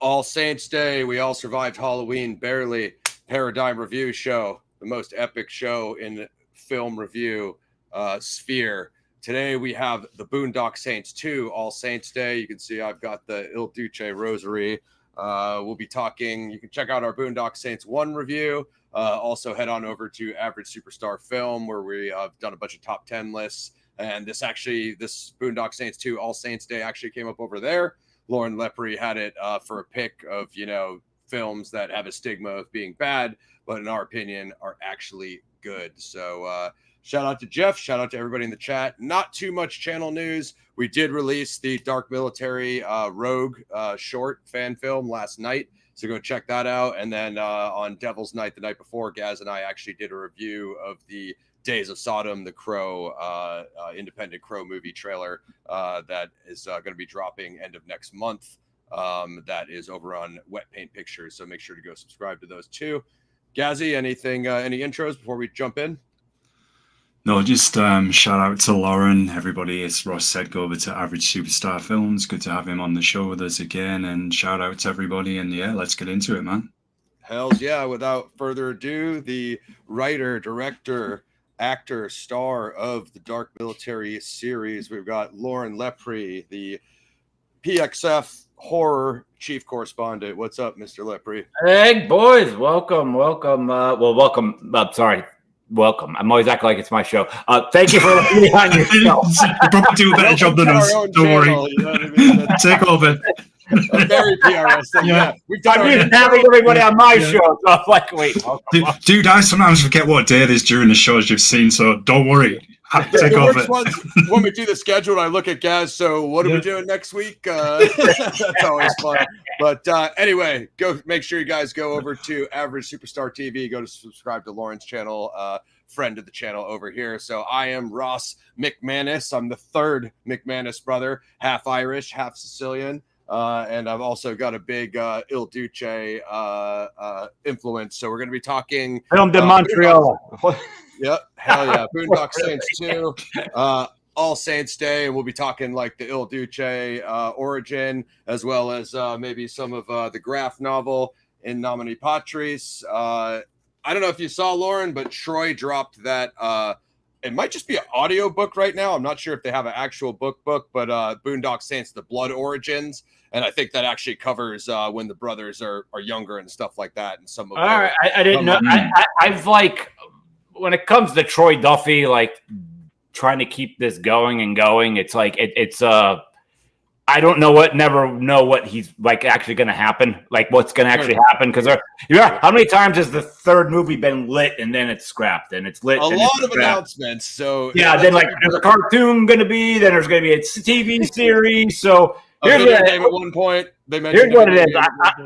All Saints Day. We all survived Halloween barely. Paradigm Review Show, the most epic show in film review sphere. Today we have the Boondock Saints 2, All Saints Day. You can see I've got the Il Duce rosary. We'll be talking. You can check out our Boondock Saints 1 review. Also head on over to Average Superstar Film, where we have done a bunch of top 10 lists. And this Boondock Saints 2, All Saints Day actually came up over there. Lauren Lepre had it for a pick of, films that have a stigma of being bad, but in our opinion are actually good. So shout out to Jeff. Shout out to everybody in the chat. Not too much channel news. We did release the Dark Military Rogue short fan film last night. So go check that out. And then on Devil's Night, the night before, Gaz and I actually did a review of the Days of Sodom, the Crow, independent Crow movie trailer that is going to be dropping end of next month. That is over on Wet Paint Pictures. So make sure to go subscribe to those too. Gazzy, any intros before we jump in? No, just shout out to Lauren, everybody. As Ross said, go over to Average Superstar Films. Good to have him on the show with us again. And shout out to everybody. And yeah, let's get into it, man. Hells yeah. Without further ado, the writer, director, actor, star of the Dark Military series, we've got Lauren Lepre, the PXF horror chief correspondent. What's up, Mr. Lepre? Hey, boys. Welcome. Welcome. Welcome. I'm always acting like it's my show. Thank you for letting me on your show. You probably do a better job than us. Don't worry. You know what I mean? Take over. A very PRS thing. Yeah. I'm used to having everybody on my show. So I'm like, wait. Dude, I sometimes forget what day it is during the shows you've seen, so don't worry. Take over. When we do the schedule, I look at Gaz. So what are we doing next week? That's always fun. But anyway, go make sure you guys go over to Average Superstar TV. Go to subscribe to Lauren's channel, friend of the channel over here. So I am Ross McManus. I'm the third McManus brother, half Irish, half Sicilian. And I've also got a big Il Duce influence. So we're going to be talking filmed in Montreal. Yep, hell yeah. Boondock Saints 2, All Saints Day, and we'll be talking like the Il Duce origin, as well as maybe some of the graph novel In Nomine Patris. I don't know if you saw, Lauren, but Troy dropped that. It might just be an audio book right now. I'm not sure if they have an actual book, but Boondock Saints, The Blood Origins. And I think that actually covers when the brothers are younger and stuff like that. And some of all right, I didn't know. I've like, when it comes to Troy Duffy, like trying to keep this going, it's like it's I don't know never know what he's like actually going to happen, like what's going to actually happen, because how many times has the third movie been lit and then it's scrapped and it's lit? A lot of announcements. So yeah, then like there's a cartoon going to be, then there's going to be a TV series. So here's what at one point they mentioned. Here's what it is.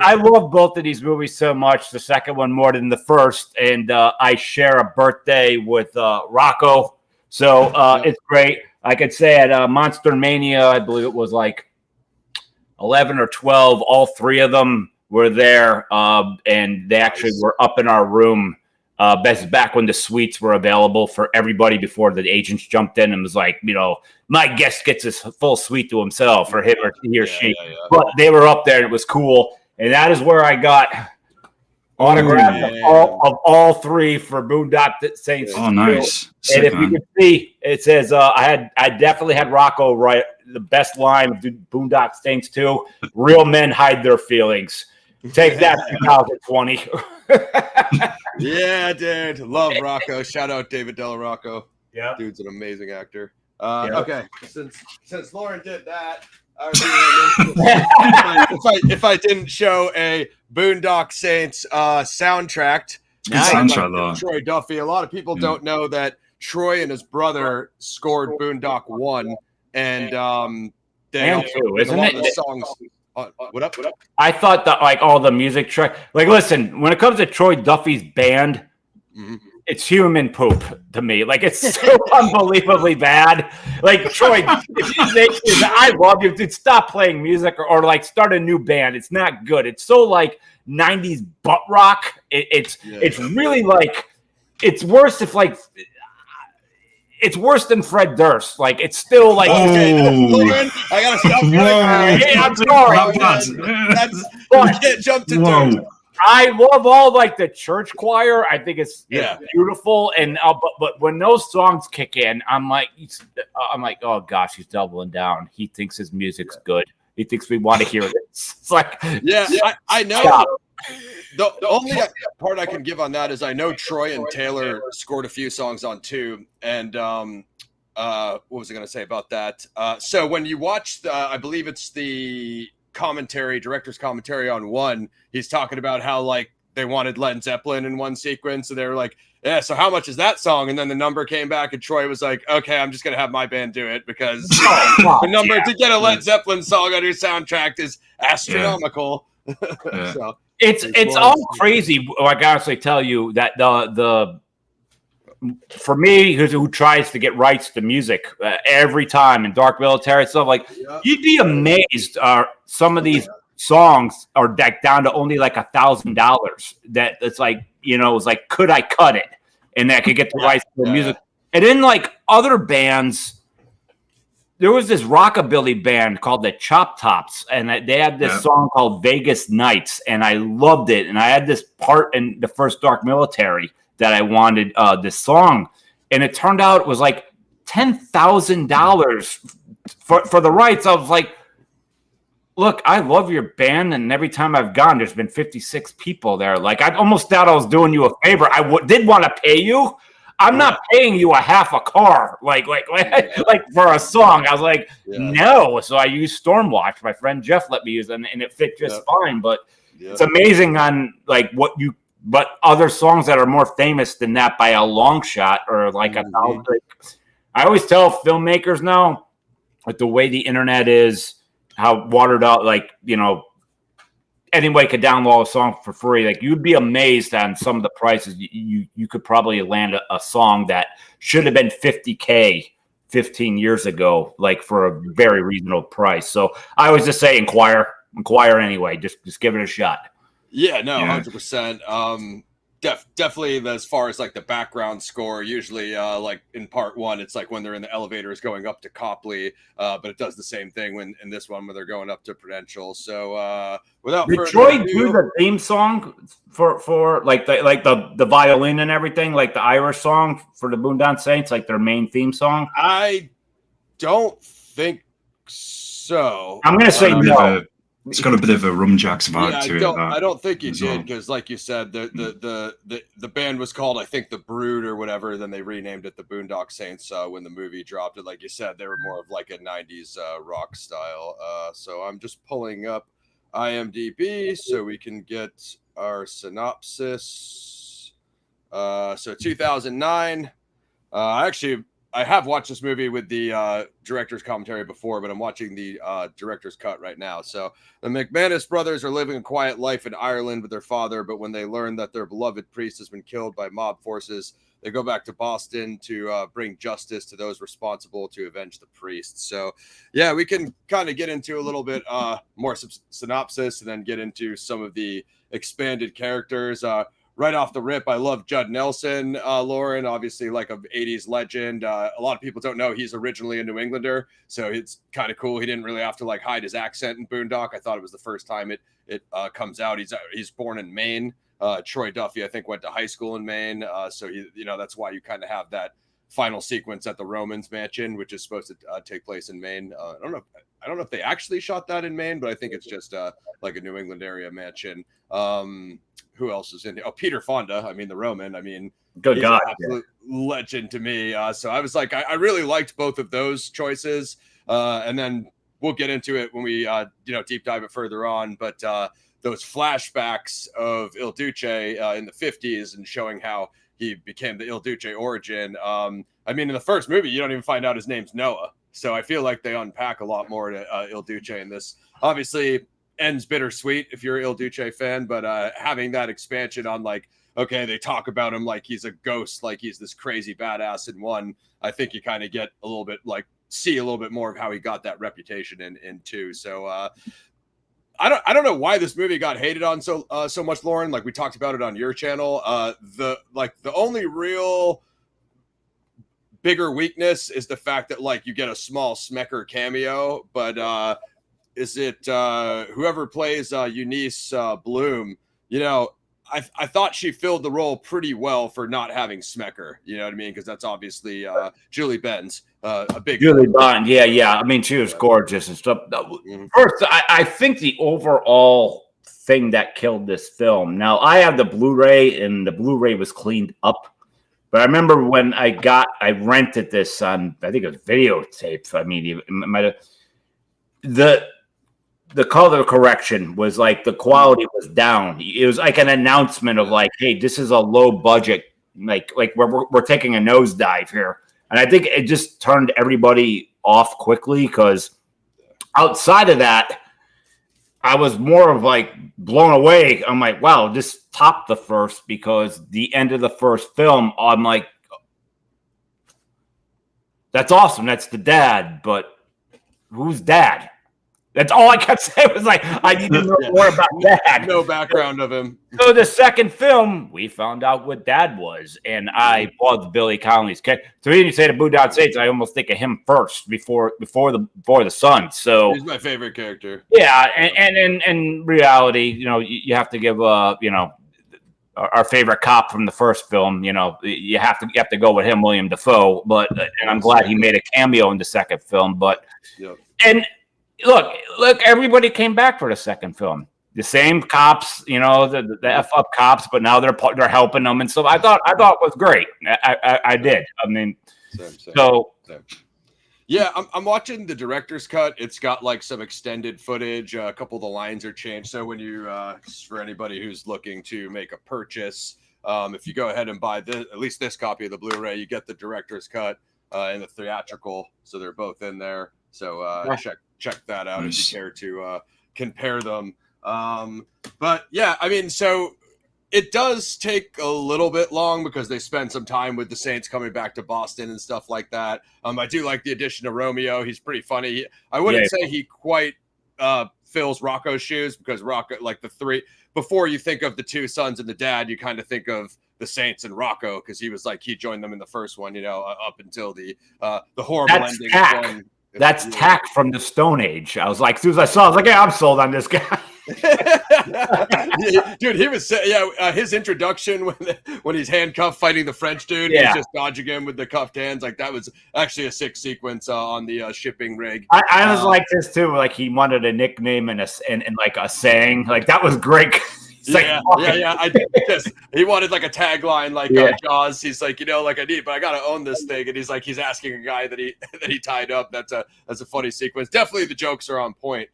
I love both of these movies so much. The second one more than the first, and I share a birthday with Rocco, so it's great. I could say at Monster Mania, I believe it was like 11 or 12. All three of them were there, and they actually were up in our room. That's back when the suites were available for everybody before the agents jumped in and was like, my guest gets his full suite to himself, or him or he or she. Yeah. But they were up there and it was cool. And that is where I got autographs of all three for Boondock Saints. Oh, nice. And if you can see, it says I definitely had Rocco write the best line of Boondock Saints 2. Real men hide their feelings. Take that, 2020. Yeah, dude. Love Rocco. Shout out David Della Rocco. Yeah, dude's an amazing actor. Yep. Okay, since Lauren did that, if I didn't show a Boondock Saints soundtrack, Troy Duffy. A lot of people don't know that Troy and his brother scored Boondock 1, and they and 2, isn't it? The songs. What up? I thought that like all the music track. Like, listen, when it comes to Troy Duffy's band, it's human poop to me. Like, it's so unbelievably bad. Like, Troy, I love you, dude. Stop playing music or like start a new band. It's not good. It's so like 90s butt rock. It's really like, it's worse if like it's worse than Fred Durst. Like it's still like. Lauren, I gotta stop you. Hey, I'm sorry. That's you can't jump to Durst. I love all like the church choir. I think it's beautiful, and but when those songs kick in, I'm like, oh gosh, he's doubling down. He thinks his music's good. He thinks we want to hear this. It's like, I know. Stop. The only part I can give on that is I know Troy and Taylor scored a few songs on 2, and what was I going to say about that? So when you watch, I believe it's the director's commentary on 1, he's talking about how like they wanted Led Zeppelin in one sequence, and they were like, yeah, so how much is that song? And then the number came back, and Troy was like, okay, I'm just gonna have my band do it because the number to get a Led Zeppelin song on your soundtrack is astronomical. So it's all crazy. I can honestly tell you that the for me, who tries to get rights to music every time in Dark Military stuff, like you'd be amazed. Some of these songs are down to only like $1,000. That it's like it's like, could I cut it and I could get the rights to the music? And then like other bands, there was this rockabilly band called the Chop Tops, and they had this song called Vegas Nights, and I loved it. And I had this part in the first Dark Military that I wanted this song, and it turned out it was like $10,000 for the rights. I was like, look, I love your band, and every time I've gone, there's been 56 people there. Like, I almost thought I was doing you a favor. I did want to pay you. I'm not paying you a half a car, like for a song. I was like, no. So I used Stormwatch. My friend Jeff let me use it, and it fit just fine. But it's amazing on like but other songs that are more famous than that by a long shot, or like I always tell filmmakers now, with the way the internet is, how watered out, like, anybody could download a song for free. Like, you'd be amazed on some of the prices. You could probably land a song that should have been $50K 15 years ago, like for a very reasonable price. So I always just say inquire anyway. Just give it a shot. Yeah, no, 100%. Definitely as far as like the background score, usually like in part 1, it's like when they're in the elevators going up to Copley, but it does the same thing in this one when they're going up to Prudential. So without did Troy do the theme song for like the violin and everything, like the Irish song for the Boondock Saints, like their main theme song? I don't think so. I'm gonna say no. It's got a bit of a Rumjacks vibe to it. I don't think he did, because like you said, the band was called, I think, the Brood or whatever. Then they renamed it the Boondock Saints when the movie dropped it. Like you said, they were more of like a 90s rock style. So I'm just pulling up IMDb so we can get our synopsis. So 2009. I have watched this movie with the director's commentary before, but I'm watching the director's cut right now. So the McManus brothers are living a quiet life in Ireland with their father, but when they learn that their beloved priest has been killed by mob forces, they go back to Boston to bring justice to those responsible to avenge the priest. So, yeah, we can kind of get into a little bit more synopsis and then get into some of the expanded characters. Right off the rip, I love Judd Nelson, Lauren, obviously like an 80s legend. A lot of people don't know he's originally a New Englander, so it's kind of cool. He didn't really have to like hide his accent in Boondock. I thought it was the first time it comes out. He's born in Maine. Troy Duffy, I think, went to high school in Maine, so that's why you kind of have that final sequence at the Romans mansion, which is supposed to take place in Maine. I don't know if they actually shot that in Maine, but I think it's just like a New England area mansion. Who else is in here? Oh, Peter Fonda. I mean, the Roman. I mean, good God, absolute legend to me. So I was like, I really liked both of those choices. And then we'll get into it when we, deep dive it further on. But those flashbacks of Il Duce in the 50s and showing how he became the Il Duce origin. I mean, in the first movie, you don't even find out his name's Noah. So I feel like they unpack a lot more to Il Duce in this. Obviously, ends bittersweet if you're an Il Duce fan, but having that expansion on like, okay, they talk about him like he's a ghost, like he's this crazy badass in 1. I think you kind of get a little bit like see a little bit more of how he got that reputation in 2. So I don't know why this movie got hated on so much, Lauren. Like we talked about it on your channel. The only real bigger weakness is the fact that like you get a small Smecker cameo, but is it whoever plays Eunice Bloom? You know, I thought she filled the role pretty well for not having Smecker. You know what I mean? Because that's obviously Julie Benz, a big Julie Bond. Yeah. I mean, she was gorgeous and stuff. First, I think the overall thing that killed this film. Now, I have the Blu-ray, and the Blu-ray was cleaned up. But I remember when I rented this on, I think it was videotape. I mean, the color correction was like the quality was down. It was like an announcement of like, hey, this is a low budget, like we're taking a nosedive here. And I think it just turned everybody off quickly, because outside of that, I was more of like blown away. I'm like, wow, this topped the first, because the end of the first film, I'm like, that's awesome. That's the dad, but who's dad? That's all I kept saying was like, I need to know more about Dad. No background of him. So the second film, we found out what Dad was, and I loved Billy Connolly's character. So when you say the Boondock Saints, I almost think of him first before the son. So he's my favorite character. Yeah, and in reality, you know, you have to give you know, our favorite cop from the first film. You know, you have to go with him, William Dafoe. But and I'm glad he made a cameo in the second film. But and. Look, everybody came back for the second film. The same cops, you know, the F up cops, but now they're helping them. And so I thought it was great. I did. I mean, same. Yeah, I'm watching the director's cut. It's got like some extended footage. A couple of the lines are changed. So when you, for anybody who's looking to make a purchase, if you go ahead and buy at least this copy of the Blu-ray, you get the director's cut and the theatrical. So they're both in there. So check that out if you care to compare them. But yeah, I mean, so it does take a little bit long because they spend some time with the Saints coming back to Boston and stuff like that. I do like the addition of Romeo. He's pretty funny. I wouldn't say he quite fills Rocco's shoes, because Rocco, like the three, before you think of the two sons and the dad, you kind of think of the Saints and Rocco, because he was like, he joined them in the first one, you know, up until the horrible ending. That's Tack from the Stone Age. I was like, as soon as I saw it, I was like, yeah, I'm sold on this guy. Dude, he was his introduction when he's handcuffed fighting the French dude, he's just dodging him with the cuffed hands. Like, that was actually a sick sequence on the shipping rig. I was like this too. Like, he wanted a nickname and like a saying. Like, that was great. I did this. He wanted like a tagline, like Jaws. He's like, you know, like I gotta own this thing, and he's asking a guy that he tied up. That's a funny sequence. Definitely, the jokes are on point,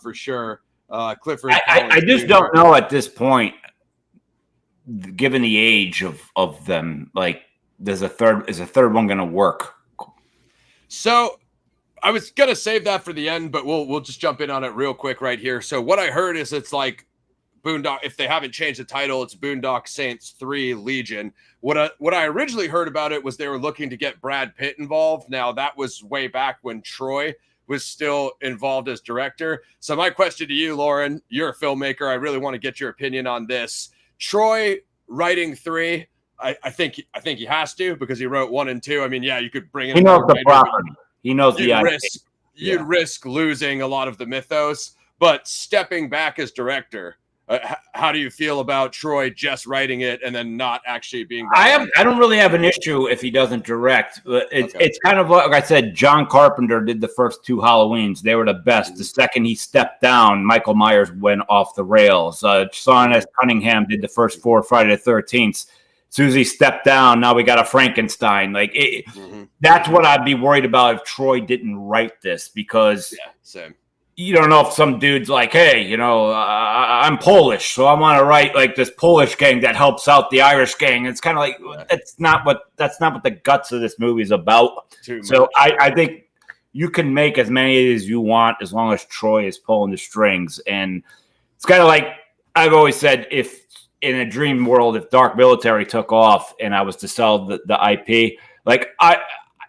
for sure. Clifford. I just don't know at this point, given the age of them, like, is a third one gonna work? So I was gonna save that for the end, but we'll just jump in on it real quick right here. So what I heard is it's like Boondock, if they haven't changed the title, it's Boondock Saints 3 Legion. What I originally heard about it was they were looking to get Brad Pitt involved. Now, that was way back when Troy was still involved as director. So my question to you, Lauren, you're a filmmaker. I really want to get your opinion on this. Troy writing 3, I think he has to, because he wrote 1 and 2. I mean, yeah, you could bring in. He knows the property. He knows you'd risk losing a lot of the mythos, but stepping back as director. How do you feel about Troy just writing it and then not actually being? I don't really have an issue if he doesn't direct. It's kind of like I said. John Carpenter did the first 2 Halloweens; they were the best. The second he stepped down, Michael Myers went off the rails. Sean S. Cunningham did the first 4 Friday the 13th. As soon as he stepped down, now we got a Frankenstein. Like that's what I'd be worried about if Troy didn't write this, because same. You don't know if some dude's like, hey, you know, I'm Polish, so I want to write like this Polish gang that helps out the Irish gang. It's kind of like that's not what the guts of this movie is about. So I think you can make as many as you want as long as Troy is pulling the strings. And it's kind of like I've always said, if in a dream world, if Dark Military took off and I was to sell the IP, like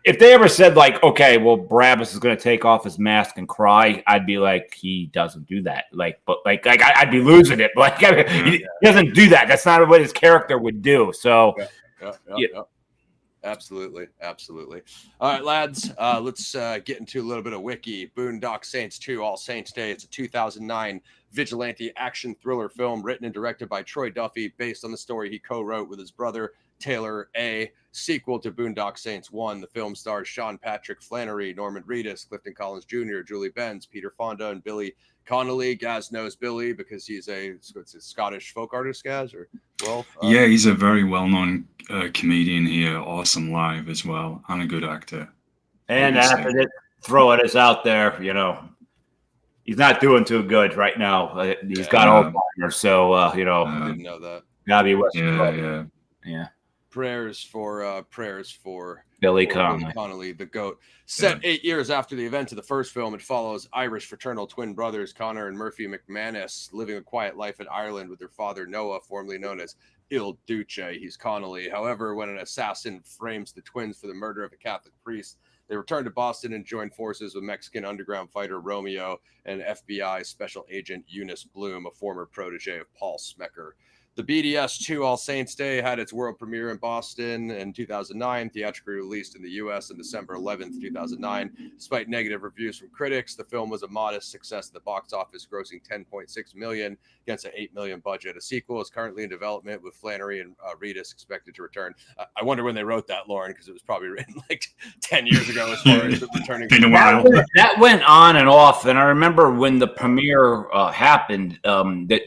if they ever said like, okay, well, Barabbas is going to take off his mask and cry, I'd be like, he doesn't do that. Like, but like I'd be losing it. But like, he doesn't do that. That's not what his character would do. So, Absolutely. All right, lads, let's get into a little bit of wiki. Boondock Saints 2, All Saints Day. It's a 2009 vigilante action thriller film written and directed by Troy Duffy, based on the story he co-wrote with his brother Taylor A. Sequel to Boondock Saints 1. The film stars Sean Patrick Flannery, Norman Reedus, Clifton Collins Jr., Julie Benz, Peter Fonda, and Billy Connolly. Gaz knows Billy because he's a Scottish folk artist, Gaz, or yeah, he's a very well-known comedian here, awesome live as well, and a good actor. And after that, throwing us out there, you know, he's not doing too good right now. He's got Alzheimer's, so you know, I didn't know that. Gotta be yeah. Prayers for Billy Connolly, the GOAT. Set 8 years after the event of the first film, it follows Irish fraternal twin brothers Conor and Murphy McManus living a quiet life in Ireland with their father Noah, formerly known as IL Duce. He's Connolly. However, when an assassin frames the twins for the murder of a Catholic priest, they return to Boston and join forces with Mexican underground fighter Romeo and FBI special agent Eunice Bloom, a former protege of Paul Smecker. The BDS 2 All Saints Day had its world premiere in Boston in 2009, theatrically released in the U.S. on December 11th, 2009. Despite negative reviews from critics, the film was a modest success at the box office, grossing $10.6 million against an $8 million budget. A sequel is currently in development with Flannery and Reedus expected to return. I wonder when they wrote that, Lauren, because it was probably written like 10 years ago as far as returning. That went on and off, and I remember when the premiere happened, that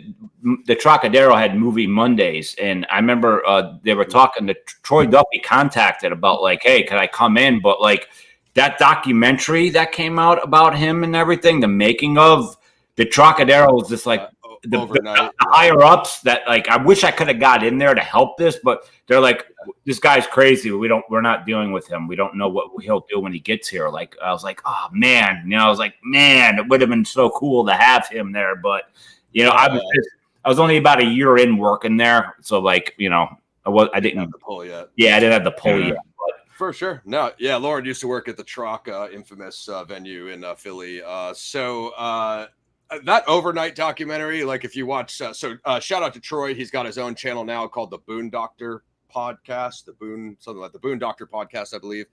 the Trocadero had movie Mondays, and I remember they were talking to Troy Duffy, contacted about like, hey, can I come in? But like that documentary that came out about him and everything, the making of the Trocadero was just like the higher ups that like I wish I could have got in there to help this, but they're like, this guy's crazy. We're not dealing with him. We don't know what he'll do when he gets here. Like I was like, oh man, you know, I was like, man, it would have been so cool to have him there, but you know, I was only about a year in working there, so like, you know, I didn't have the pull yet. Yeah, I didn't have the pull yet. But. For sure. No, yeah, Lauren used to work at the Troc, infamous venue in Philly. So that overnight documentary, like if you watch, shout out to Troy. He's got his own channel now called the Boondoctor podcast, something like the Boondoctor podcast, I believe.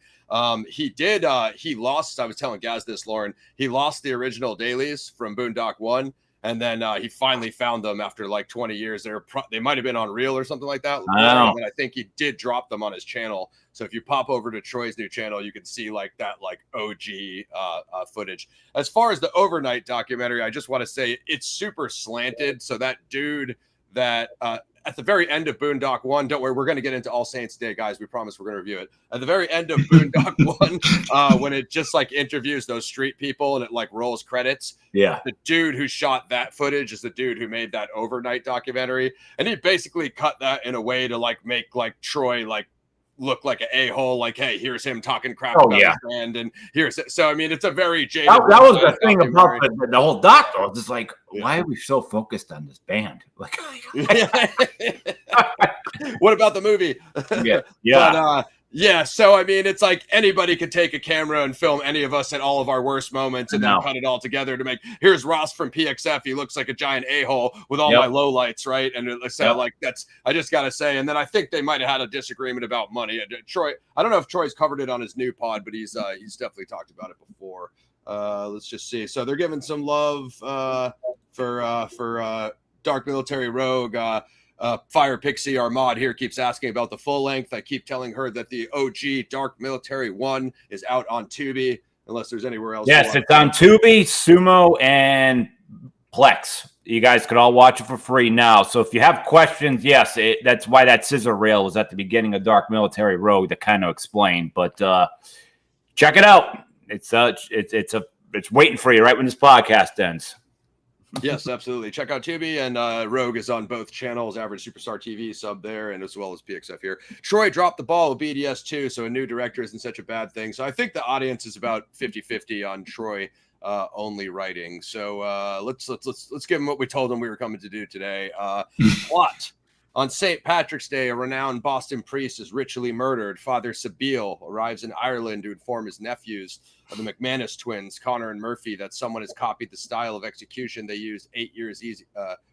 He lost, I was telling Gaz this, Lauren, he lost the original dailies from Boondock 1. And then he finally found them after like 20 years. They might have been on Reel or something like that. And I think he did drop them on his channel. So if you pop over to Troy's new channel, you can see like that like OG footage. As far as the overnight documentary, I just want to say it's super slanted. So that dude that at the very end of Boondock 1, don't worry, we're going to get into All Saints Day, guys. We promise we're going to review it. At the very end of Boondock 1, when it just like interviews those street people and it like rolls credits. Yeah. The dude who shot that footage is the dude who made that overnight documentary. And he basically cut that in a way to like make like Troy like look like an a-hole, like, hey, here's him talking crap about his band, and here's it. So I mean, it's a very jaded. That was the thing about the whole doctor. I was just like, why are we so focused on this band? Like, what about the movie? Yeah. But, so I mean, it's like anybody could take a camera and film any of us at all of our worst moments and then cut it all together to make, here's Ross from PXF. He looks like a giant a-hole with all my lowlights, right? And it's like, I just got to say. And then I think they might have had a disagreement about money. Troy, I don't know if Troy's covered it on his new pod, but he's definitely talked about it before. Let's just see. So they're giving some love for Dark Military Rogue. Fire Pixie, our mod here, keeps asking about the full length. I keep telling her that the OG Dark Military 1 is out on Tubi, unless there's anywhere else. Yes, it's on Tubi, Sumo, and Plex. You guys could all watch it for free now. So if you have questions, yes, that's why that scissor rail was at the beginning of Dark Military Rogue to kind of explain. But check it out. It's waiting for you right when this podcast ends. Yes, absolutely. Check out Tubi, and Rogue is on both channels, Average Superstar TV sub there, and as well as PXF here. Troy dropped the ball with BDS too, so a new director isn't such a bad thing. So I think the audience is about 50-50 on Troy only writing. So let's give him what we told him we were coming to do today. Plot. On St. Patrick's Day, a renowned Boston priest is ritually murdered. Father Sabile arrives in Ireland to inform his nephews of the McManus twins, Conor and Murphy, that someone has copied the style of execution they used 8 years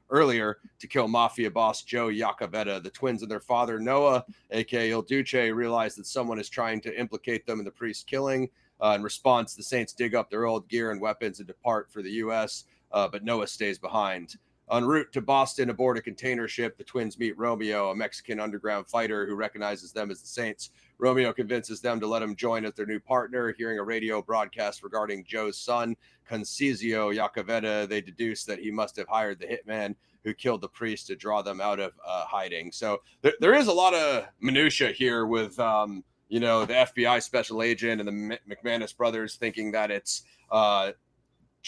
earlier to kill mafia boss Joe Iacovetta. The twins and their father, Noah, aka Il Duce, realize that someone is trying to implicate them in the priest's killing. In response, the Saints dig up their old gear and weapons and depart for the U.S., but Noah stays behind. En route to Boston aboard a container ship, the twins meet Romeo, a Mexican underground fighter who recognizes them as the Saints. Romeo convinces them to let him join as their new partner. Hearing a radio broadcast regarding Joe's son, Concizio Iacovetta, they deduce that he must have hired the hitman who killed the priest to draw them out of hiding. So there is a lot of minutia here with, the FBI special agent and the McManus brothers thinking that it's Papa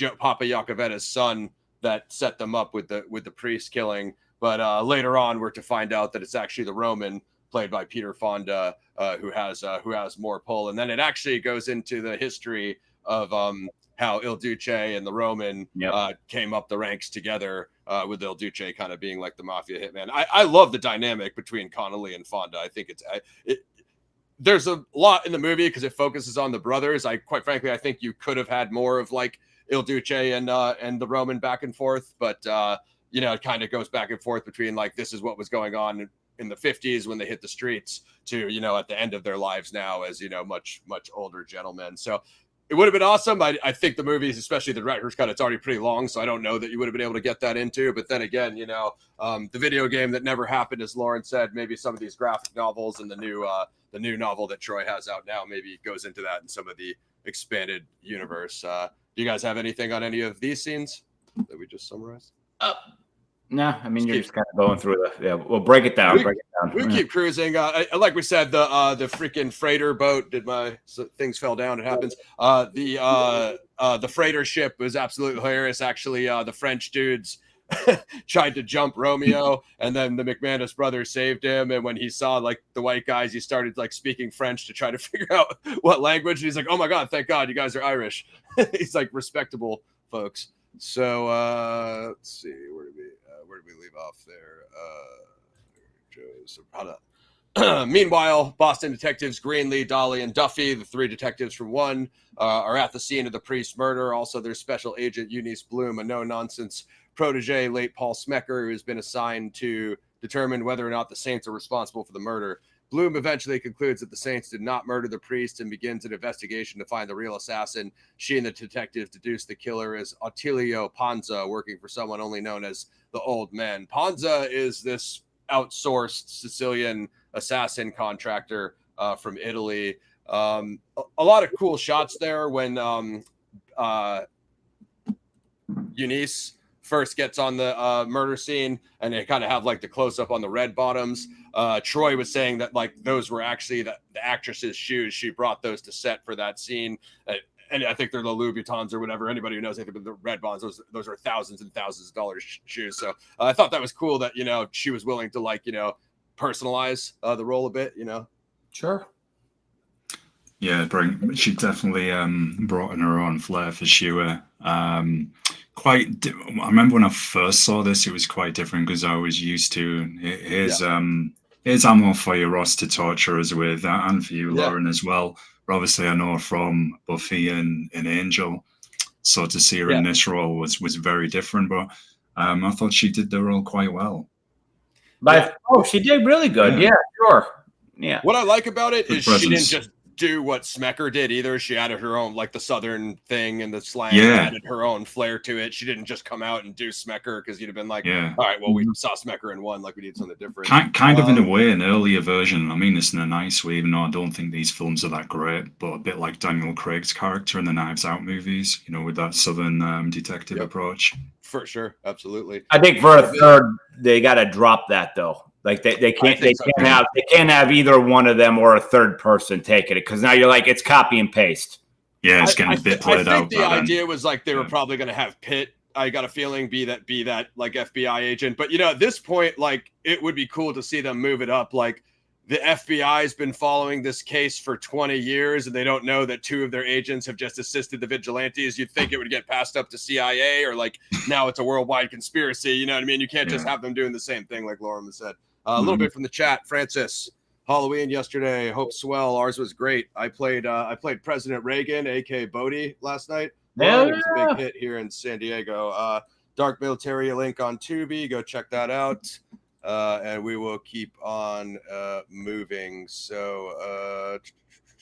Iacovetta's son that set them up with the priest killing, but later on we're to find out that it's actually the Roman, played by Peter Fonda, who has more pull. And then it actually goes into the history of how Il Duce and the Roman came up the ranks together, with Il Duce kind of being like the mafia hitman. I love the dynamic between Connolly and Fonda. I think there's a lot in the movie because it focuses on the brothers. Quite frankly, I think you could have had more of like Il Duce and the Roman back and forth, but it kind of goes back and forth between like this is what was going on in the 50s when they hit the streets to at the end of their lives now as much older gentlemen. So it would have been awesome. I think the movies, especially the director's cut, it's already pretty long, so I don't know that you would have been able to get that into. But then again, the video game that never happened, as Lauren said, maybe some of these graphic novels and the new novel that Troy has out now maybe goes into that in some of the expanded universe. Do you guys have anything on any of these scenes that we just summarized? No, I mean, you're just kind of going through we'll break it down. We keep cruising. Like we said, the freaking freighter boat things fell down. It happens. The freighter ship was absolutely hilarious. Actually, the French dudes tried to jump Romeo, and then the McManus brothers saved him. And when he saw like the white guys, he started like speaking French to try to figure out what language. And he's like, "Oh my god, thank God you guys are Irish." He's like, respectable folks. So let's see, where did we leave off there? Meanwhile, Boston detectives Greenlee, Dolly, and Duffy, the three detectives from One, are at the scene of the priest's murder. Also, there's special agent Eunice Bloom, a no-nonsense protege, late Paul Smecker, who has been assigned to determine whether or not the Saints are responsible for the murder. Bloom eventually concludes that the Saints did not murder the priest and begins an investigation to find the real assassin. She and the detectives deduce the killer is Attilio Panza, working for someone only known as the Old Man. Panza is this outsourced Sicilian assassin contractor from Italy. A lot of cool shots there when Eunice first gets on the murder scene, and they kind of have like the close up on the red bottoms. Troy was saying that like those were actually the actress's shoes. She brought those to set for that scene. And I think they're the Louis Vuittons or whatever. Anybody who knows anything about the red bonds, those are thousands and thousands of dollars shoes. So I thought that was cool that, she was willing to like, personalize the role a bit, Sure. Yeah, she definitely brought in her own flair for sure. I remember when I first saw this, it was quite different because I was used to here's ammo for you, Ross, to torture us with, and for you, Lauren, as well. But obviously, I know from Buffy and Angel, so to see her in this role was very different. But I thought she did the role quite well. She did really good. Yeah, sure. Yeah. What I like about it is she didn't just do what Smecker did either. She added her own, like the Southern thing and the slang, added her own flair to it. She didn't just come out and do Smecker because you'd have been like, all right, well, we saw Smecker in One, like we need something different. Kind of in a way, an earlier version. I mean this in a nice way, even though I don't think these films are that great, but a bit like Daniel Craig's character in the Knives Out movies, with that Southern detective approach. For sure, absolutely. I think for a third, they got to drop that though. Like they can't have either one of them or a third person taking it because now you're like it's copy and paste. Yeah, it's getting a bit played out. I think the idea was like they were probably going to have Pitt. I got a feeling be that like FBI agent, but at this point, like it would be cool to see them move it up. Like the FBI has been following this case for 20 years and they don't know that two of their agents have just assisted the vigilantes. You'd think it would get passed up to CIA or like now it's a worldwide conspiracy. You know what I mean? You can't just have them doing the same thing like Lauren said. A little bit from the chat. Francis, Halloween yesterday. Hope swell. Ours was great. I played President Reagan, aka Bodie, last night. It was a big hit here in San Diego. Dark Military link on Tubi. Go check that out. And we will keep on moving. So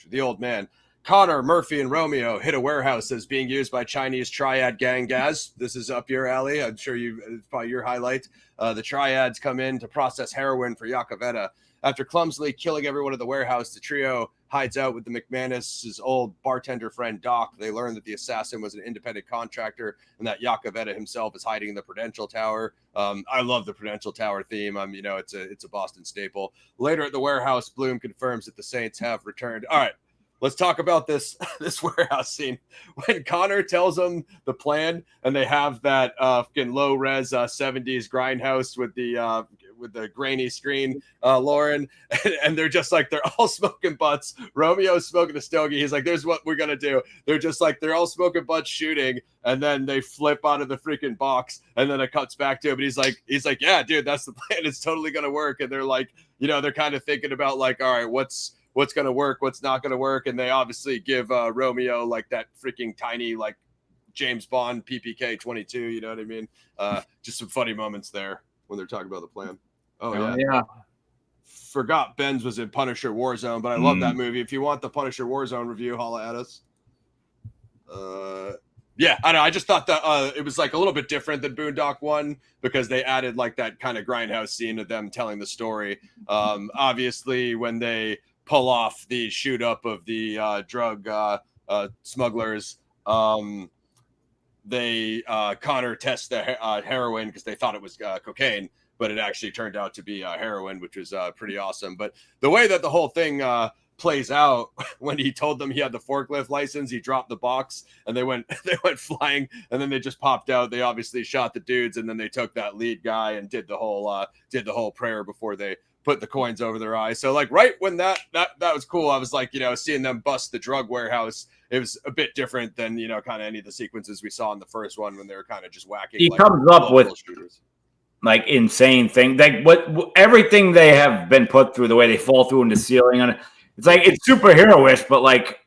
the old man. Conor, Murphy, and Romeo hit a warehouse that's being used by Chinese triad gang Gaz. This is up your alley. I'm sure it's probably your highlight. The triads come in to process heroin for Yakavetta. After clumsily killing everyone in the warehouse, the trio hides out with the McManus' old bartender friend Doc. They learn that the assassin was an independent contractor and that Yakavetta himself is hiding in the Prudential Tower. I love the Prudential Tower theme. It's a Boston staple. Later at the warehouse, Bloom confirms that the Saints have returned. All right. Let's talk about this warehouse scene. When Conor tells them the plan and they have that fucking low res 70s grindhouse with the grainy screen, Lauren, and they're just like, they're all smoking butts. Romeo's smoking a stogie. He's like, there's what we're gonna do. They're just like, they're all smoking butts shooting, and then they flip out of the freaking box, and then it cuts back to him. And he's like, yeah, dude, that's the plan. It's totally gonna work. And they're like, they're kind of thinking about like, all right, what's going to work, what's not going to work. And they obviously give Romeo like that freaking tiny, like James Bond PPK 22. You know what I mean? Just some funny moments there when they're talking about the plan. Oh yeah. Forgot Benz was in Punisher Warzone, but I love that movie. If you want the Punisher Warzone review, holla at us. Yeah, I know. I just thought that it was like a little bit different than Boondock 1 because they added like that kind of grindhouse scene of them telling the story. Obviously, when they pull off the shoot up of the drug smugglers, they Conor tests the heroin because they thought it was cocaine, but it actually turned out to be heroin, which was pretty awesome. But the way that the whole thing plays out, when he told them he had the forklift license, he dropped the box and they went flying, and then they just popped out. They obviously shot the dudes, and then they took that lead guy and did the whole prayer before they put the coins over their eyes. So like right when that was cool, I was like, seeing them bust the drug warehouse, it was a bit different than kind of any of the sequences we saw in the first one when they were kind of just whacking. He comes up with shooters. Like insane thing, like what everything they have been put through, the way they fall through in the ceiling on it. It's like it's superhero-ish, but like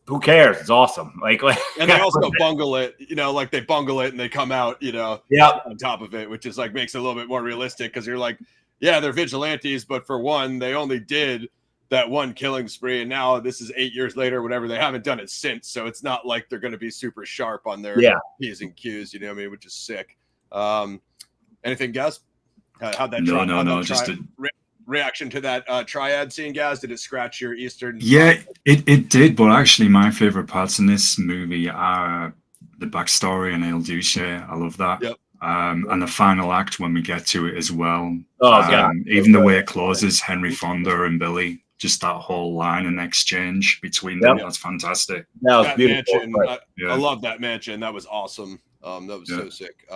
who cares? It's awesome. Like and they also bungle it, like they bungle it and they come out, on top of it, which is like makes it a little bit more realistic because you're like, yeah, they're vigilantes, but for one, they only did that one killing spree, and now this is 8 years later, whatever. They haven't done it since, so it's not like they're going to be super sharp on their P's and Q's, you know what I mean? Which is sick. Anything, Gaz? How'd that no, just a reaction to that triad scene, Gaz? Did it scratch your Eastern? Yeah, it did, but actually my favorite parts in this movie are the backstory and IL Duce. I love that. Yep. And the final act when we get to it as well. Oh, even the way it closes, Henry Fonda and Billy, just that whole line and exchange between them, that's fantastic. That beautiful. Mansion, I love that mansion. That was awesome. That was so sick.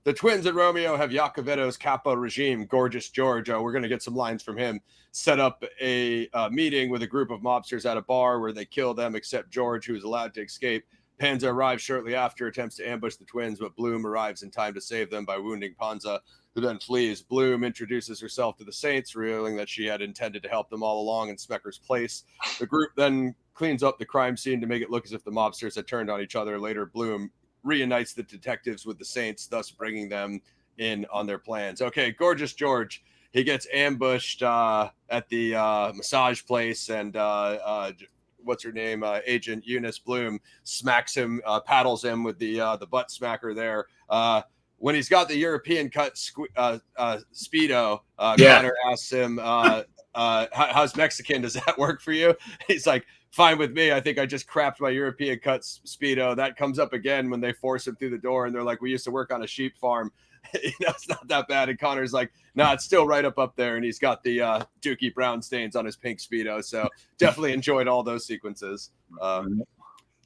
The twins and Romeo have Yacovetto's capo regime, Gorgeous George. We're going to get some lines from him. Set up a meeting with a group of mobsters at a bar where they kill them, except George, who is allowed to escape. Panza arrives shortly after, attempts to ambush the twins, but Bloom arrives in time to save them by wounding Panza, who then flees. Bloom introduces herself to the Saints, revealing that she had intended to help them all along in Smecker's place. The group then cleans up the crime scene to make it look as if the mobsters had turned on each other. Later, Bloom reunites the detectives with the Saints, thus bringing them in on their plans. Okay, Gorgeous George. He gets ambushed at the massage place, and what's her name? Agent Eunice Bloom smacks him, paddles him with the butt smacker there. When he's got the European cut Speedo, Conor asks him, how's Mexican? Does that work for you? He's like, fine with me. I think I just crapped my European cut Speedo. That comes up again when they force him through the door and they're like, we used to work on a sheep farm. It's not that bad. And Connor's like, nah, it's still right up there. And he's got the Dookie Brown stains on his pink Speedo. So definitely enjoyed all those sequences.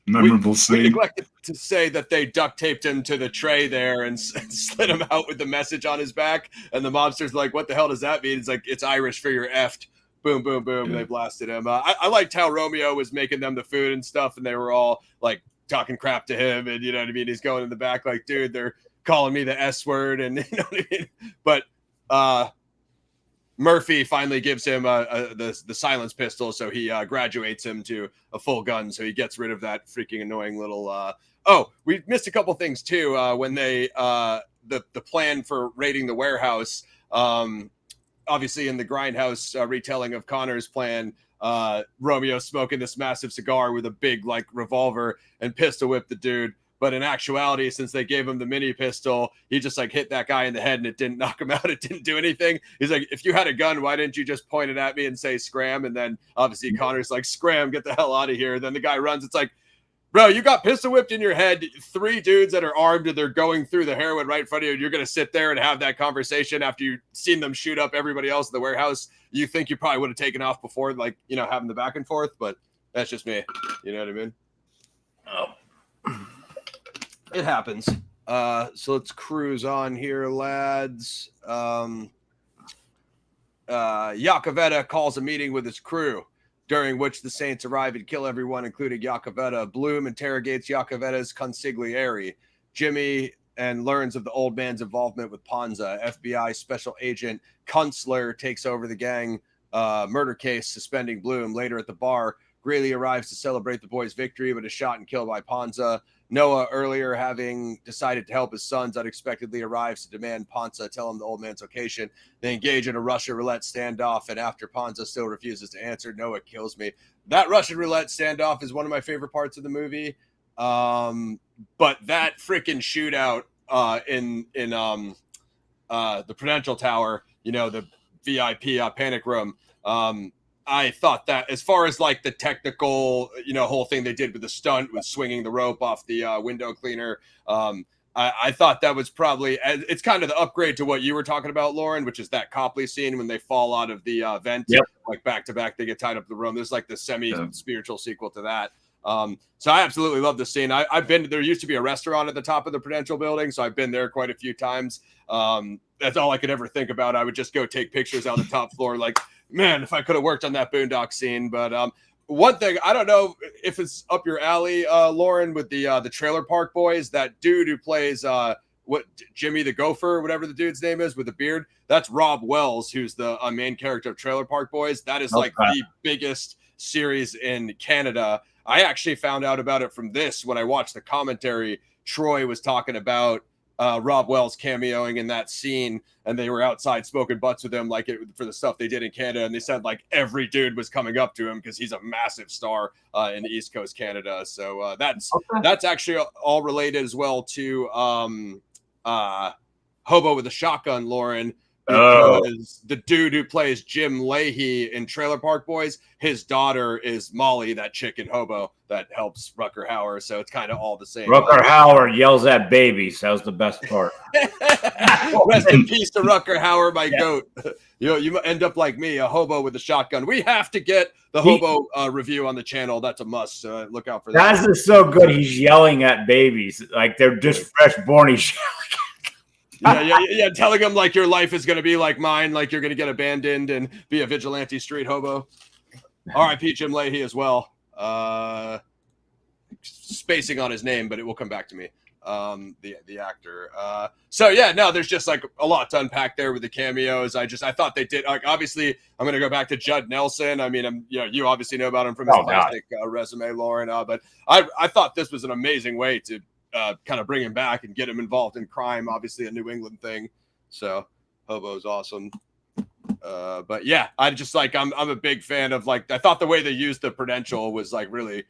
Memorable scene. We neglected to say that they duct taped him to the tray there and slid him out with the message on his back. And the mobster's like, what the hell does that mean? It's like, it's Irish for you're effed. Boom, boom, boom. And they blasted him. I liked how Romeo was making them the food and stuff. And they were all like talking crap to him. And you know what I mean? He's going in the back like, dude, they're calling me the S word. And you know what I mean? But Murphy finally gives him the silence pistol, so he graduates him to a full gun, so he gets rid of that freaking annoying little. Oh, we missed a couple things too when they the plan for raiding the warehouse. Obviously, in the Grindhouse retelling of Conor's plan, Romeo smoking this massive cigar with a big like revolver and pistol whip the dude. But in actuality, since they gave him the mini pistol, he just like hit that guy in the head and it didn't knock him out. It didn't do anything. He's like, if you had a gun, why didn't you just point it at me and say scram? And then obviously Conor's like, scram, get the hell out of here. Then the guy runs. It's like, bro, you got pistol whipped in your head. 3 dudes that are armed and they're going through the heroin right in front of you. And you're going to sit there and have that conversation after you've seen them shoot up everybody else in the warehouse. You think you probably would have taken off before, like, you know, having the back and forth. But that's just me. You know what I mean? Oh. It happens. So let's cruise on here, lads. Iacovetta calls a meeting with his crew, during which the Saints arrive and kill everyone, including Iacovetta. Bloom interrogates Iacovetta's consigliere, Jimmy, and learns of the old man's involvement with Ponza. FBI Special Agent Kunstler takes over the gang murder case, suspending Bloom. Later at the bar, Greeley arrives to celebrate the boys' victory, but is shot and killed by Ponza. Noah, earlier having decided to help his sons, unexpectedly arrives to demand Ponza tell him the old man's location. They engage in a Russian roulette standoff, and after Ponza still refuses to answer, Noah kills me. That Russian roulette standoff is one of my favorite parts of the movie. But that freaking shootout in the Prudential Tower, you know, the VIP panic room, I thought that as far as like the technical, you know, whole thing they did with the stunt with swinging the rope off the window cleaner, I thought that was probably, it's kind of the upgrade to what you were talking about, Lauren, which is that Copley scene when they fall out of the vent, like back to back, they get tied up in the room. There's like the semi-spiritual sequel to that. So I absolutely love the scene. I've been, there used to be a restaurant at the top of the Prudential building, so I've been there quite a few times. That's all I could ever think about. I would just go take pictures out the top floor, like, man, if I could have worked on that Boondock scene. But one thing, I don't know if it's up your alley, Lauren, with the Trailer Park Boys, that dude who plays Jimmy the Gopher, whatever the dude's name is with the beard, that's Rob Wells, who's the main character of Trailer Park Boys. That is like the biggest series in Canada. I actually found out about it from this when I watched the commentary. Troy was talking about Rob Wells cameoing in that scene, and they were outside smoking butts with him, like for the stuff they did in Canada. And they said like every dude was coming up to him because he's a massive star in the East Coast Canada. So that's actually all related as well to Hobo with a Shotgun, Lauren. Because the dude who plays Jim Leahy in Trailer Park Boys, his daughter is Molly, that chick in Hobo that helps Rutger Hauer. So it's kind of all the same. Rutger Hauer yells at babies. That was the best part. Rest in peace to Rutger Hauer, my goat. You end up like me, a hobo with a shotgun. We have to get the hobo review on the channel. That's a must. So look out for that. That is so good. He's yelling at babies like they're just fresh born. He's yeah, telling them like your life is going to be like mine, like you're going to get abandoned and be a vigilante street hobo. R.I.P. Jim Leahy as well. Spacing on his name, but it will come back to me. The actor. So yeah, no, there's just like a lot to unpack there with the cameos. I thought they did. Like, obviously, I'm going to go back to Judd Nelson. I mean, you obviously know about him from his classic resume, Lauren. But I thought this was an amazing way to kind of bring him back and get him involved in crime. Obviously, a New England thing. So Hobo's awesome. But yeah, I just like I'm a big fan of like I thought the way they used the Prudential was like really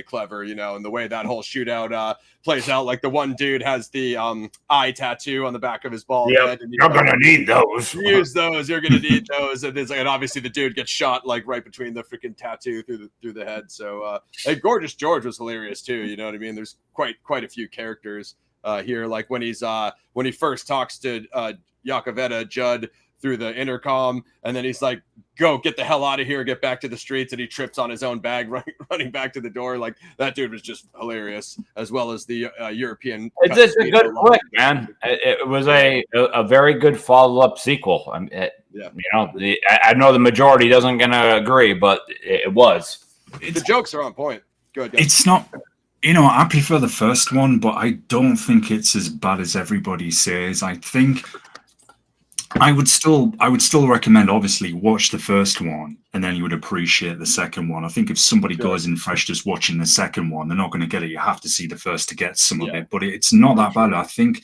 clever, you know, and the way that whole shootout plays out. Like the one dude has the eye tattoo on the back of his bald head. And you're gonna need those. Use those. You're gonna need those. And it's like, and obviously the dude gets shot like right between the freaking tattoo through the head. So and Gorgeous George was hilarious too. You know what I mean? There's quite a few characters here. Like when he first talks to Iacovetta, Judd, through the intercom, and then he's like, go get the hell out of here, get back to the streets, and he trips on his own bag running back to the door. Like that dude was just hilarious, as well as the European. It's a good flick, man. It was a very good follow-up sequel. You know, I know the majority doesn't gonna agree, but it was. The jokes are on point. Good. It's not. You know, I prefer the first one, but I don't think it's as bad as everybody says. I think I would still recommend, obviously, watch the first one and then you would appreciate the second one. I think if somebody goes in fresh just watching the second one, they're not going to get it. You have to see the first to get some of it, but it's not that bad. I think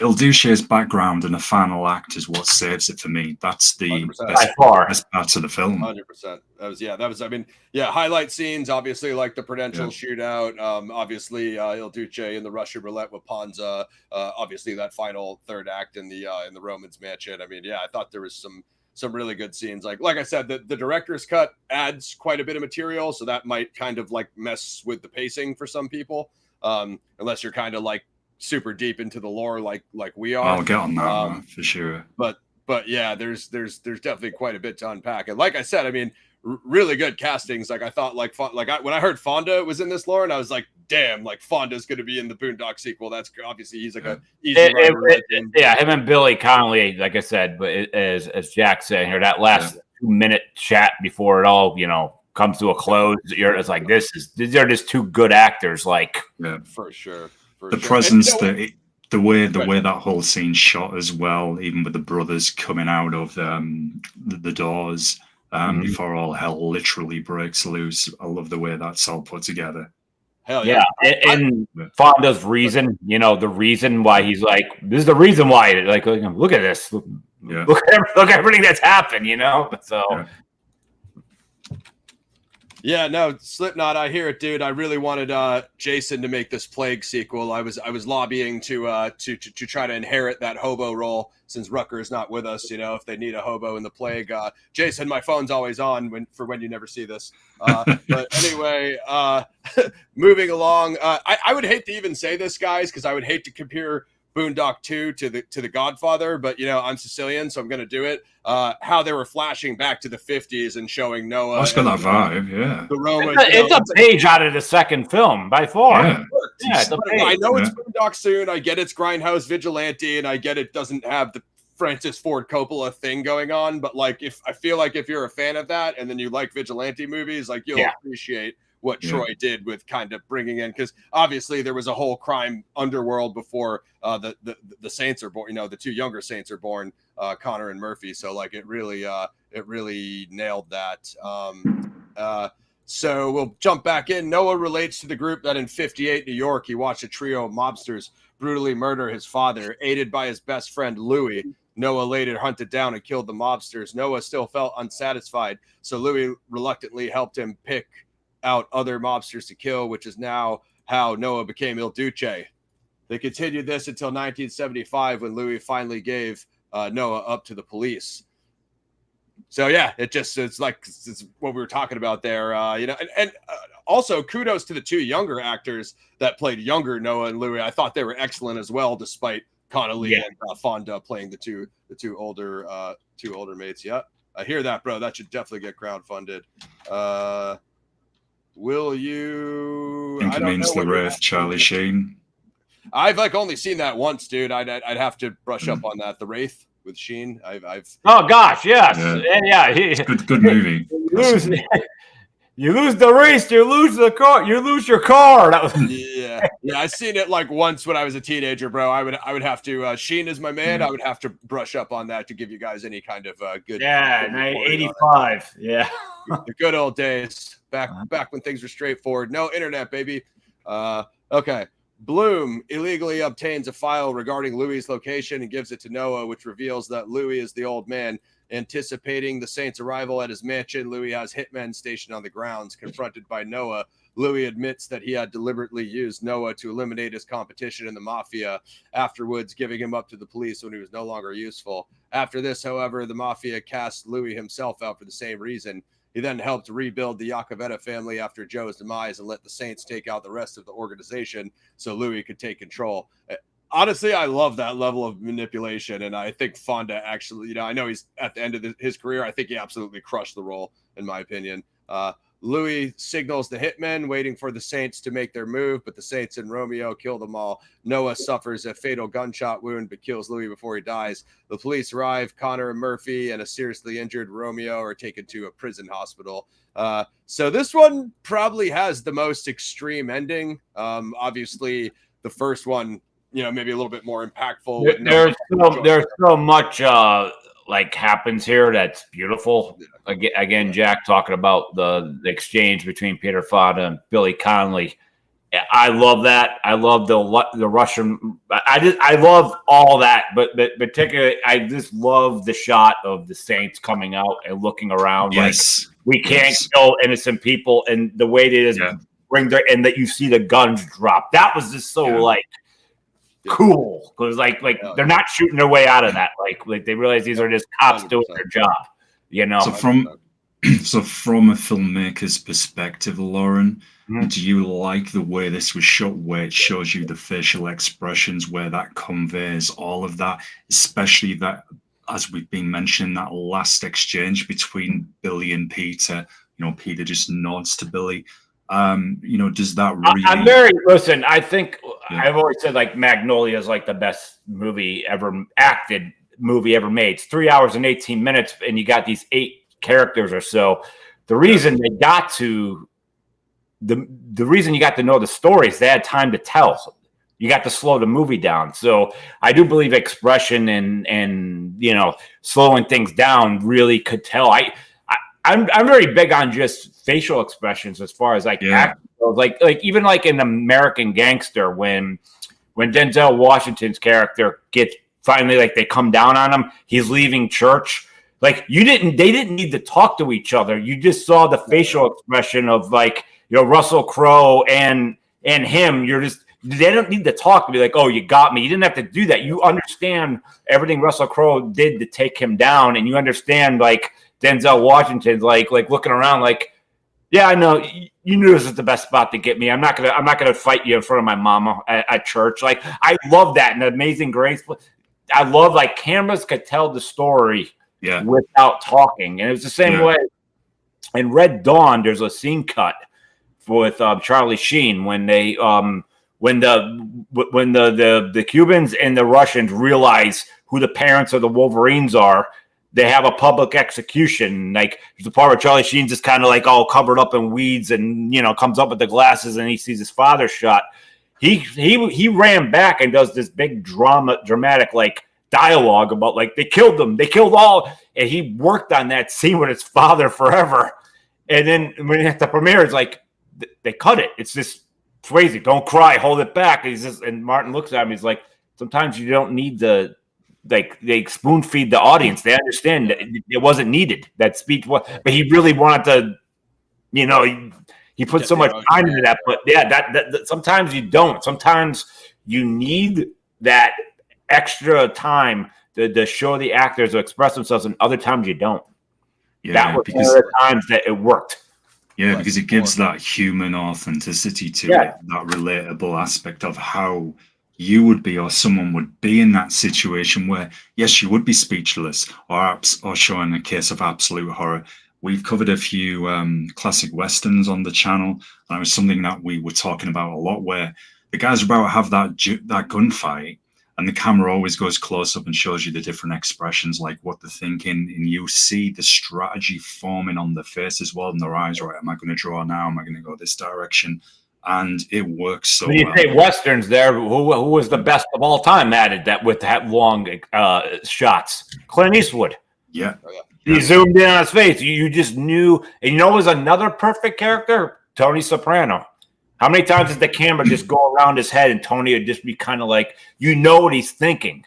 Il Duce's background and the final act is what saves it for me. That's the best part of the film. 100%. That was. I mean, highlight scenes. Obviously, like the Prudential shootout. Obviously, Il Duce in the Russian roulette with Ponza. Obviously, that final third act in the Romans mansion. I mean, I thought there was some really good scenes. Like I said, the director's cut adds quite a bit of material, so that might kind of like mess with the pacing for some people, unless you're kind of like super deep into the lore like we are. I'll get on that for sure. But yeah, there's definitely quite a bit to unpack. And like I said, I mean, really good castings. Like I thought, when I heard Fonda was in this lore, and I was like, damn, like Fonda's going to be in the Boondock sequel. That's obviously he's like a easy him and Billy Connolly, like I said, but as Jack said here, that last 2-minute chat before it all comes to a close, it's like these are just two good actors, like for sure. The presence, the way that whole scene shot as well, even with the brothers coming out of the doors before all hell literally breaks loose. I love the way that's all put together. Hell yeah. And Fonda's reason, the reason why he's like, this is the reason why, like look at this. Look at everything that's happened, So Yeah, no, Slipknot, I hear it, dude. I really wanted Jason to make this Plague sequel. I was lobbying to try to inherit that hobo role since Rucker is not with us. If they need a hobo in the Plague, Jason, my phone's always on when you never see this. But anyway, moving along, I would hate to even say this, guys, because I would hate to compare Boondock 2 to the Godfather, but I'm Sicilian, so I'm going to do it. How they were flashing back to the 50s and showing Noah. That's got that vibe, yeah. The Roman. It's a page out of the second film by far. I know it's Boondock soon. I get it's Grindhouse Vigilante, and I get it doesn't have the Francis Ford Coppola thing going on. But like, I feel like if you're a fan of that, and then you like vigilante movies, like you'll appreciate what Troy did with kind of bringing in, because obviously there was a whole crime underworld before the Saints are born. The two younger Saints are born, Conor and Murphy. So like it really nailed that. So we'll jump back in. Noah relates to the group that in 58 New York he watched a trio of mobsters brutally murder his father, aided by his best friend Louis. Noah later hunted down and killed the mobsters. Noah still felt unsatisfied, so Louis reluctantly helped him pick out other mobsters to kill, which is now how Noah became Il Duce. They continued this until 1975 when Louis finally gave Noah up to the police. So yeah, it's what we were talking about there, and also kudos to the two younger actors that played younger Noah and Louis. I thought they were excellent as well, despite Connolly and Fonda playing the two older mates. Yeah, I hear that, bro. That should definitely get crowdfunded. Will you? I think it means the Wraith, Charlie Sheen. I've only seen that once, dude. I'd have to brush up on that. The Wraith with Sheen. I've. Oh gosh, yes, It's good movie. You lose the race, you lose the car, you lose your car. That was yeah. I seen it like once when I was a teenager, bro. I would have to. Sheen is my man. I would have to brush up on that to give you guys any kind of good. Yeah, 85. Yeah, the good old days. Back when things were straightforward. No internet, baby. Okay. Bloom illegally obtains a file regarding Louis' location and gives it to Noah, which reveals that Louis is the old man. Anticipating the Saints' arrival at his mansion, Louis has hitmen stationed on the grounds. Confronted by Noah, Louis admits that he had deliberately used Noah to eliminate his competition in the mafia, afterwards giving him up to the police when he was no longer useful. After this, however, the mafia cast Louis himself out for the same reason. He then helped rebuild the Iacovetta family after Joe's demise and let the Saints take out the rest of the organization so Louis could take control. Honestly, I love that level of manipulation, and I think Fonda actually, I know he's at the end of his career. I think he absolutely crushed the role, in my opinion. Louis signals the hitmen, waiting for the Saints to make their move, but the Saints and Romeo kill them all. Noah suffers a fatal gunshot wound, but kills Louis before he dies. The police arrive. Conor and Murphy and a seriously injured Romeo are taken to a prison hospital. So this one probably has the most extreme ending. Obviously, the first one maybe a little bit more impactful. There's so much like happens here that's beautiful. Again, Jack talking about the exchange between Peter Fonda and Billy Connolly. I love that. I love the Russian. I love all that, but particularly, I just love the shot of the Saints coming out and looking around. Yes, like we can't kill innocent people, and the way they just bring their and that you see the guns drop. That was just so like cool because like they're not shooting their way out of that. Like they realize these are just cops 100%. Doing their job. So from a filmmaker's perspective, Lauren. Do you like the way this was shot, where it shows you the facial expressions, where that conveys all of that, especially that, as we've been mentioning, that last exchange between Billy and Peter? Peter just nods to Billy. Does that really... Listen, I think I've always said like Magnolia is like the best movie ever made. It's 3 hours and 18 minutes, and you got these 8 characters or so. The reason they got to... The reason you got to know the stories, they had time to tell. You got to slow the movie down. So I do believe expression and slowing things down really could tell. I'm very big on just facial expressions as far as acting. Like even like in American Gangster when Denzel Washington's character gets finally like they come down on him, he's leaving church. Like they didn't need to talk to each other. You just saw the facial expression of like, Russell Crowe and him. They don't need to talk to be like, oh, you got me. You didn't have to do that. You understand everything Russell Crowe did to take him down, and you understand like Denzel Washington's like looking around like, yeah, I know you knew this is the best spot to get me. I'm not gonna fight you in front of my mama at church. Like I love that in Amazing Grace. I love like cameras could tell the story without talking, and it was the same way in Red Dawn. There's a scene cut with Charlie Sheen when they when the Cubans and the Russians realize who the parents of the Wolverines are, they have a public execution. Like there's a part where Charlie Sheen's just kind of like all covered up in weeds and comes up with the glasses and he sees his father shot. He ran back and does this big dramatic like dialogue about like they killed them, they killed all, and he worked on that scene with his father forever. And then when at the premiere, it's like they cut it. It's just crazy. Don't cry. Hold it back. And Martin looks at him. He's like, sometimes you don't need to, like, they spoon feed the audience. They understand that it wasn't needed. That speech was, but he really wanted to, he put so much time into that. But yeah, that sometimes you don't. Sometimes you need that extra time to show the actors to express themselves, and other times you don't. Yeah, that was one of the times that it worked. Yeah, because it gives that human authenticity to it, that relatable aspect of how you would be or someone would be in that situation where, yes, you would be speechless or showing a case of absolute horror. We've covered a few classic Westerns on the channel, and it was something that we were talking about a lot, where the guys are about to have that gunfight, and the camera always goes close up and shows you the different expressions, like what they're thinking, and you see the strategy forming on their face as well, and their eyes, right? Am I going to draw now? Am I going to go this direction? And it works so well. When you say Westerns there, who was the best of all time at that with that long shots? Clint Eastwood. Yeah. He zoomed in on his face. You just knew. And it was another perfect character? Tony Soprano. How many times did the camera just go around his head and Tony would just be kind of like, what he's thinking.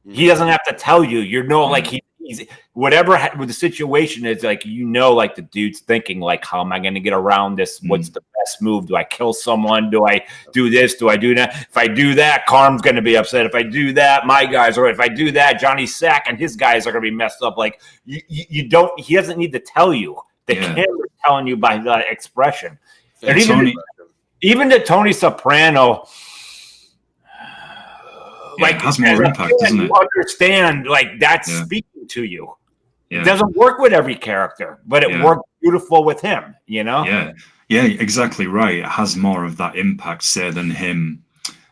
He doesn't have to tell you. Like he's whatever the situation is, like like the dude's thinking like, how am I going to get around this? What's the best move? Do I kill someone? Do I do this? Do I do that? If I do that, Carm's going to be upset. If I do that, my guys are. If I do that, Johnny Sack and his guys are going to be messed up. Like you don't. He doesn't need to tell you. The camera's telling you by that expression. And even the Tony Soprano. Like it has more impact, doesn't it? You understand, like that's speaking to you. It doesn't work with every character, but it worked beautiful with him. Yeah, exactly right. It has more of that impact, say, than him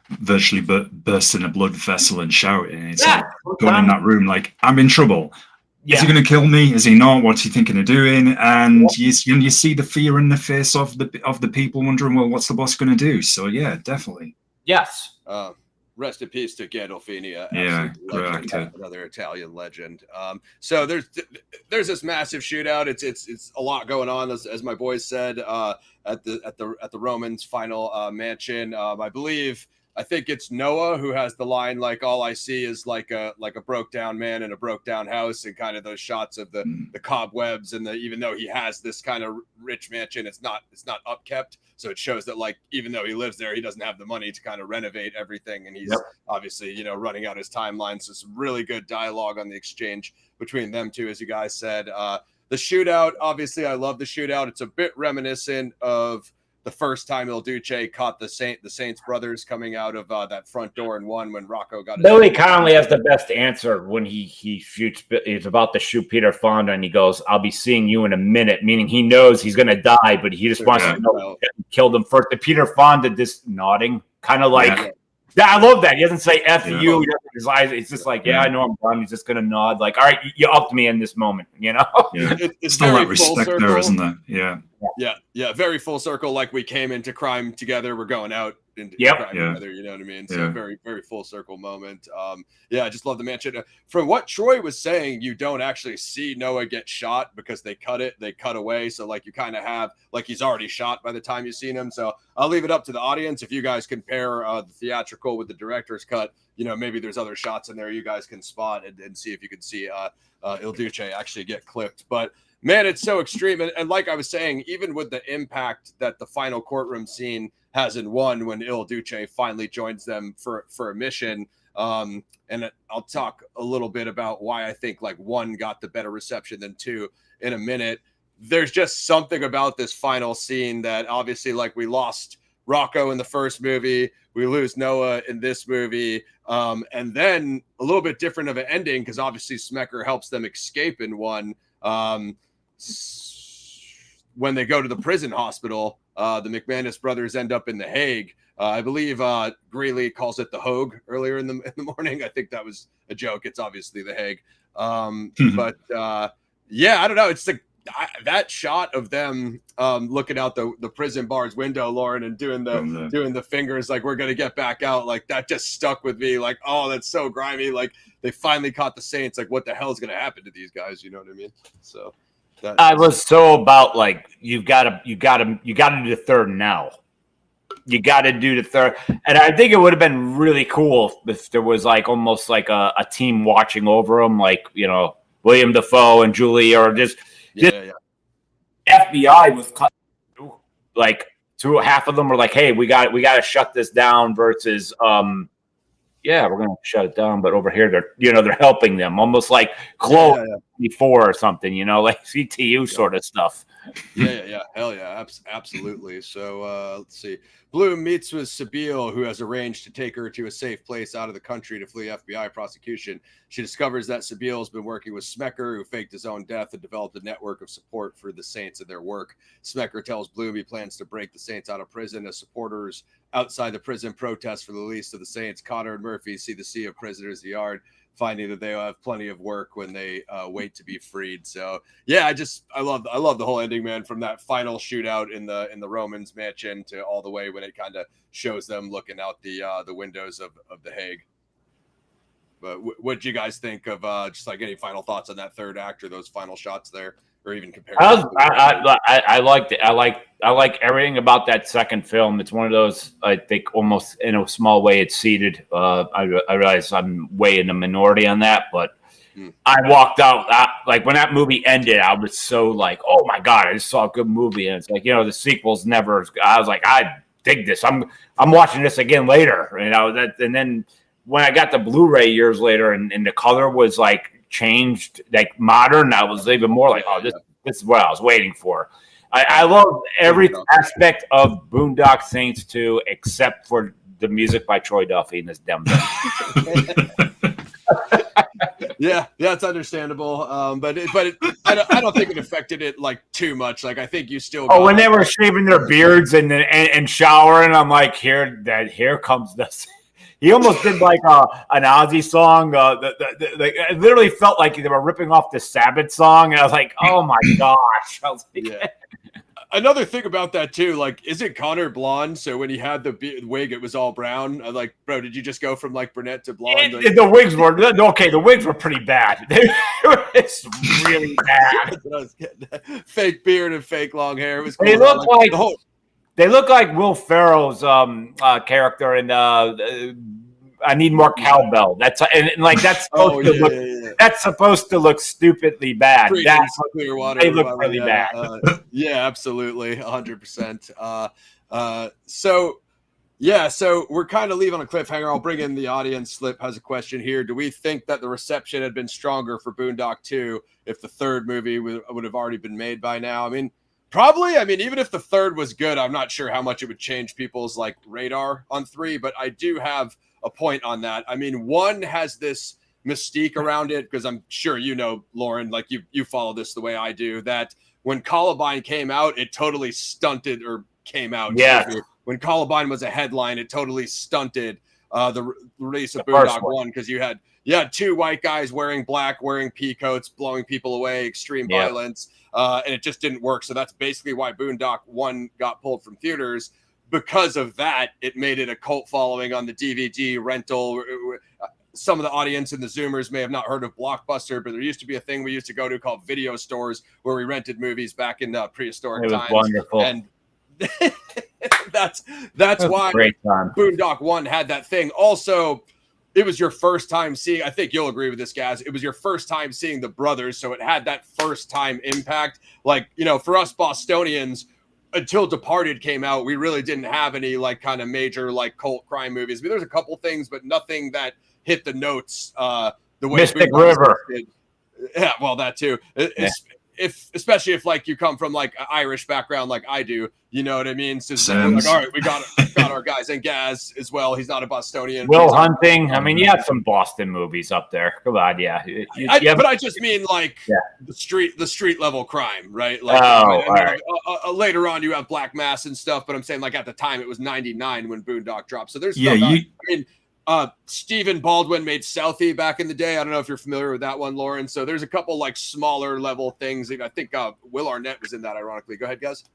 virtually bursting a blood vessel and shouting. It's like going in that room, like I'm in trouble. Is he going to kill me? Is he not? What's he thinking of doing? And you see the fear in the face of the people wondering, well, what's the boss going to do? So yeah, definitely. Yes. rest in peace to Gandolfini. Yeah, great legend, actor. another Italian legend. So there's this massive shootout. It's a lot going on, as my boys said, at the Romans' final mansion. I think it's Noah who has the line, like, all I see is like a broke down man in a broke down house, and kind of those shots of the cobwebs, and even though he has this kind of rich mansion, it's not upkept. So it shows that, like, even though he lives there, he doesn't have the money to kind of renovate everything. And he's obviously, running out his timeline. So some really good dialogue on the exchange between them two, as you guys said. The shootout, obviously, I love the shootout. It's a bit reminiscent of the first time Il Duce caught the Saints brothers coming out of that front door and one when Rocco got his Billy Connolly has the best answer when he shoots. He's about to shoot Peter Fonda, and he goes, "I'll be seeing you in a minute," meaning he knows he's going to die, but he just wants to know he killed him first. The Peter Fonda just nodding, kind of like, yeah, I love that. He doesn't say "F you." He doesn't, his eyes. It's just like, I know I'm done. He's just going to nod, like, "All right, you upped me in this moment," Yeah. It's still that respect there, isn't there? Yeah, very full circle. Like, we came into crime together, we're going out into crime together. You know what I mean? So very, very full circle moment. I just love the mansion. From what Troy was saying, you don't actually see Noah get shot because they cut away. So, like, you kind of have, like, he's already shot by the time you've seen him. So I'll leave it up to the audience. If you guys compare the theatrical with the director's cut, maybe there's other shots in there you guys can spot and see if you can see Il Duce actually get clipped. But man, it's so extreme. And like I was saying, even with the impact that the final courtroom scene has in one, when Il Duce finally joins them for a mission. And I'll talk a little bit about why I think, like, one got the better reception than two in a minute. There's just something about this final scene that, obviously, like, we lost Rocco in the first movie, we lose Noah in this movie, and then a little bit different of an ending, because obviously Smecker helps them escape in one. When they go to the prison hospital, the McManus brothers end up in The Hague. I believe Greeley calls it the Hogue earlier in the morning. I think that was a joke. It's obviously The Hague. But I don't know. It's that shot of them looking out the prison bar's window, Lauren, and doing the fingers like, we're gonna get back out. Like, that just stuck with me. Like, oh, that's so grimy. Like, they finally caught the Saints. Like, what the hell is gonna happen to these guys? You know what I mean? So I was so about, like, you gotta do the third now. You got to do the third. And I think it would have been really cool if there was, like, almost like a team watching over them, like, William Dafoe and Julie, or just FBI was cut through, like, through half of them were like, hey, we got to shut this down, versus we're going to shut it down, but over here they're helping them, almost like Chloe before or something, like CTU sort of stuff. Hell yeah, absolutely. So let's see. Bloom meets with Sabine, who has arranged to take her to a safe place out of the country to flee FBI prosecution. She discovers that Sabine has been working with Smecker, who faked his own death and developed a network of support for the Saints and their work. Smecker tells Bloom he plans to break the Saints out of prison as supporters outside the prison protest for the release of the Saints. Conor and Murphy see the sea of prisoners in the yard, finding that they have plenty of work when they wait to be freed. So I love the whole ending, man, from that final shootout in the Romans mansion to all the way when it kind of shows them looking out the windows of The Hague. But what did you guys think of just, like, any final thoughts on that third act or those final shots there, or even compared? I liked it. I like everything about that second film. It's one of those, I think, almost in a small way, it's seeded. I realize I'm way in the minority on that, but I walked out like when that movie ended, I was so like, oh my god, I just saw a good movie, and it's like, the sequels never. I was like, I dig this. I'm watching this again later, and then when I got the Blu-ray years later, and the color was like changed, like modern, I was even more like, oh, this is what I was waiting for. I love every aspect of Boondock Saints 2 except for the music by Troy Duffy and this dumb. Yeah, it's understandable. But I don't think it affected it, like, too much. Like, I think you still. When they were shaving their beards and showering, I'm like, here comes this. He almost did like an Ozzy song. It literally felt like they were ripping off the Sabbath song, and I was like, "Oh my gosh!" I was like, Another thing about that too, like, isn't Connor blonde? So when he had the wig, it was all brown. I'm like, bro, did you just go from like brunette to blonde? Like, The wigs were okay. The wigs were pretty bad. It's really bad. that's what I was getting at. Fake beard and fake long hair. It was cool. They look like the whole. They look like Will Ferrell's character in I Need More Cowbell. That's and like that's supposed to look that's supposed to look stupidly bad. That's Clearwater. They look really bad. Yeah, absolutely, 100%. So we're kind of leaving on a cliffhanger. I'll bring in the audience. Slip has a question here. Do we think that the reception had been stronger for Boondock 2 if the third movie would have already been made by now? I mean, probably. I mean, even if the third was good, I'm not sure how much it would change people's like radar on 3, but I do have a point on that. I mean, 1 has this mystique around it because I'm sure you know, Lauren, like you follow this the way I do, that when Columbine came out, it totally stunted or came out. Yeah. When Columbine was a headline, it totally stunted the release of Boondock 1 because you had 2 white guys wearing black, wearing pea coats, blowing people away, extreme violence, and it just didn't work. So that's basically why Boondock 1 got pulled from theaters. Because of that, it made it a cult following on the DVD rental. Some of the audience and the Zoomers may have not heard of Blockbuster, but there used to be a thing we used to go to called video stores where we rented movies back in prehistoric times. Wonderful. And that's why Boondock 1 had that thing. Also, it was your first time seeing, I think you'll agree with this, guys, it was your first time seeing the brothers, so it had that first time impact. Like, you know, for us Bostonians, until Departed came out, we really didn't have any like kind of major like cult crime movies. I mean, there's a couple things, but nothing that hit the notes the way Mystic River did. Yeah, well, that too. Especially if like you come from like an Irish background like I do, you know what I mean? So we're like, all right, we got our guys, and Gaz as well. He's not a Bostonian. Will Hunting. I mean, you have some Boston movies up there. Come on, but I just mean like the street level crime, right? Like later on you have Black Mass and stuff, but I'm saying like at the time it was 99 when Boondock dropped. So there's Stephen Baldwin made Southie back in the day. I don't know if you're familiar with that one, Lauren. So there's a couple like smaller level things. I think Will Arnett was in that, ironically. Go ahead, guys.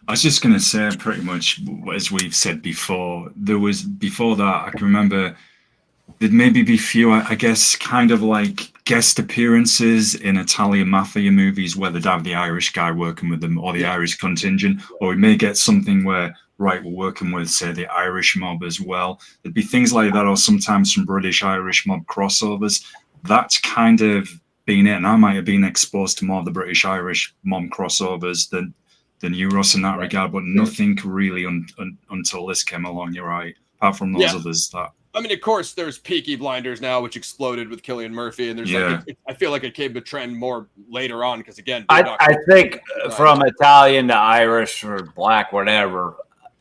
I was just going to say pretty much as we've said before, before that, I can remember there'd maybe be few, I guess, kind of like guest appearances in Italian mafia movies where they'd have the Irish guy working with them or the Irish contingent, or we may get something where, right, we're working with, say, the Irish mob as well. There'd be things like that, or sometimes some British-Irish mob crossovers. That's kind of been it, and I might have been exposed to more of the British-Irish mob crossovers than you, Ross, in that regard, but nothing really until this came along, you're right, apart from those others. I mean, of course, there's Peaky Blinders now, which exploded with Cillian Murphy, and there's I feel like it came to trend more later on because, again, I think from Italian to Irish or black, whatever,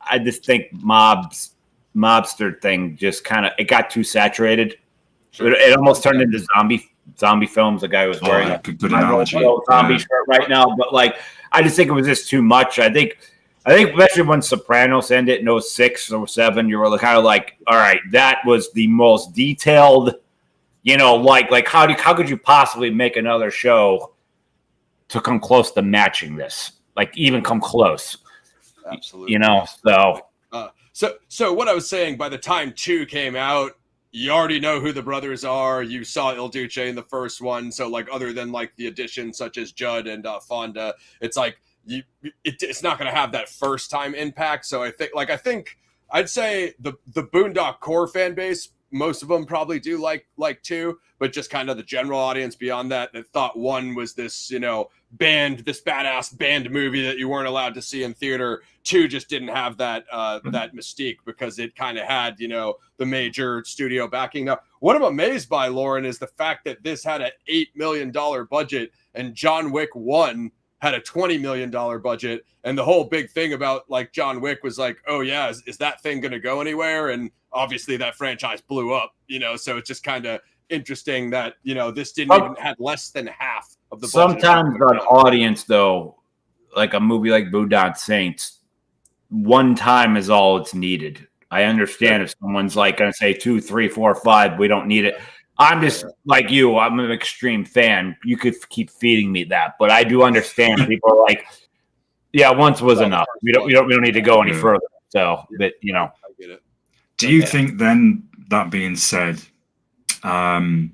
I just think mobster thing just kind of, it got too saturated. Sure. It almost turned into zombie films. The guy was wearing a good analogy. Zombie shirt right now, but like, I just think it was just too much. I think especially when Sopranos ended in 06 or 07, you were kind of like, all right, that was the most detailed, you know, like how could you possibly make another show to come close to matching this? Like even come close. Absolutely. You know, so what I was saying, by the time 2 came out, you already know who the brothers are. You saw Il Duce in the first one. So like, other than like the additions such as Judd and Fonda, it's like it's not going to have that first time impact. So I think I'd say the Boondock core fan base, most of them probably do like 2, but just kind of the general audience beyond that thought 1 was this, you know, this badass band movie that you weren't allowed to see in theater. 2 just didn't have that that mystique because it kind of had, you know, the major studio backing. Now, what I'm amazed by, Lauren, is the fact that this had an $8 million budget and John Wick 1 had a $20 million budget. And the whole big thing about like John Wick was like, oh yeah, is that thing going to go anywhere? And obviously that franchise blew up, you know, so it's just kind of interesting that, you know, this didn't even have less than half of the budget. Sometimes an audience, though, like a movie like Boondock Saints, one time is all it's needed. I understand if someone's like going to say 2, 3, 4, 5, we don't need it. I'm just like you. I'm an extreme fan. You could keep feeding me that, but I do understand people are like, Yeah, once was Well, enough. We don't need to go any further. So, but I get it. Do you think then, that being said, the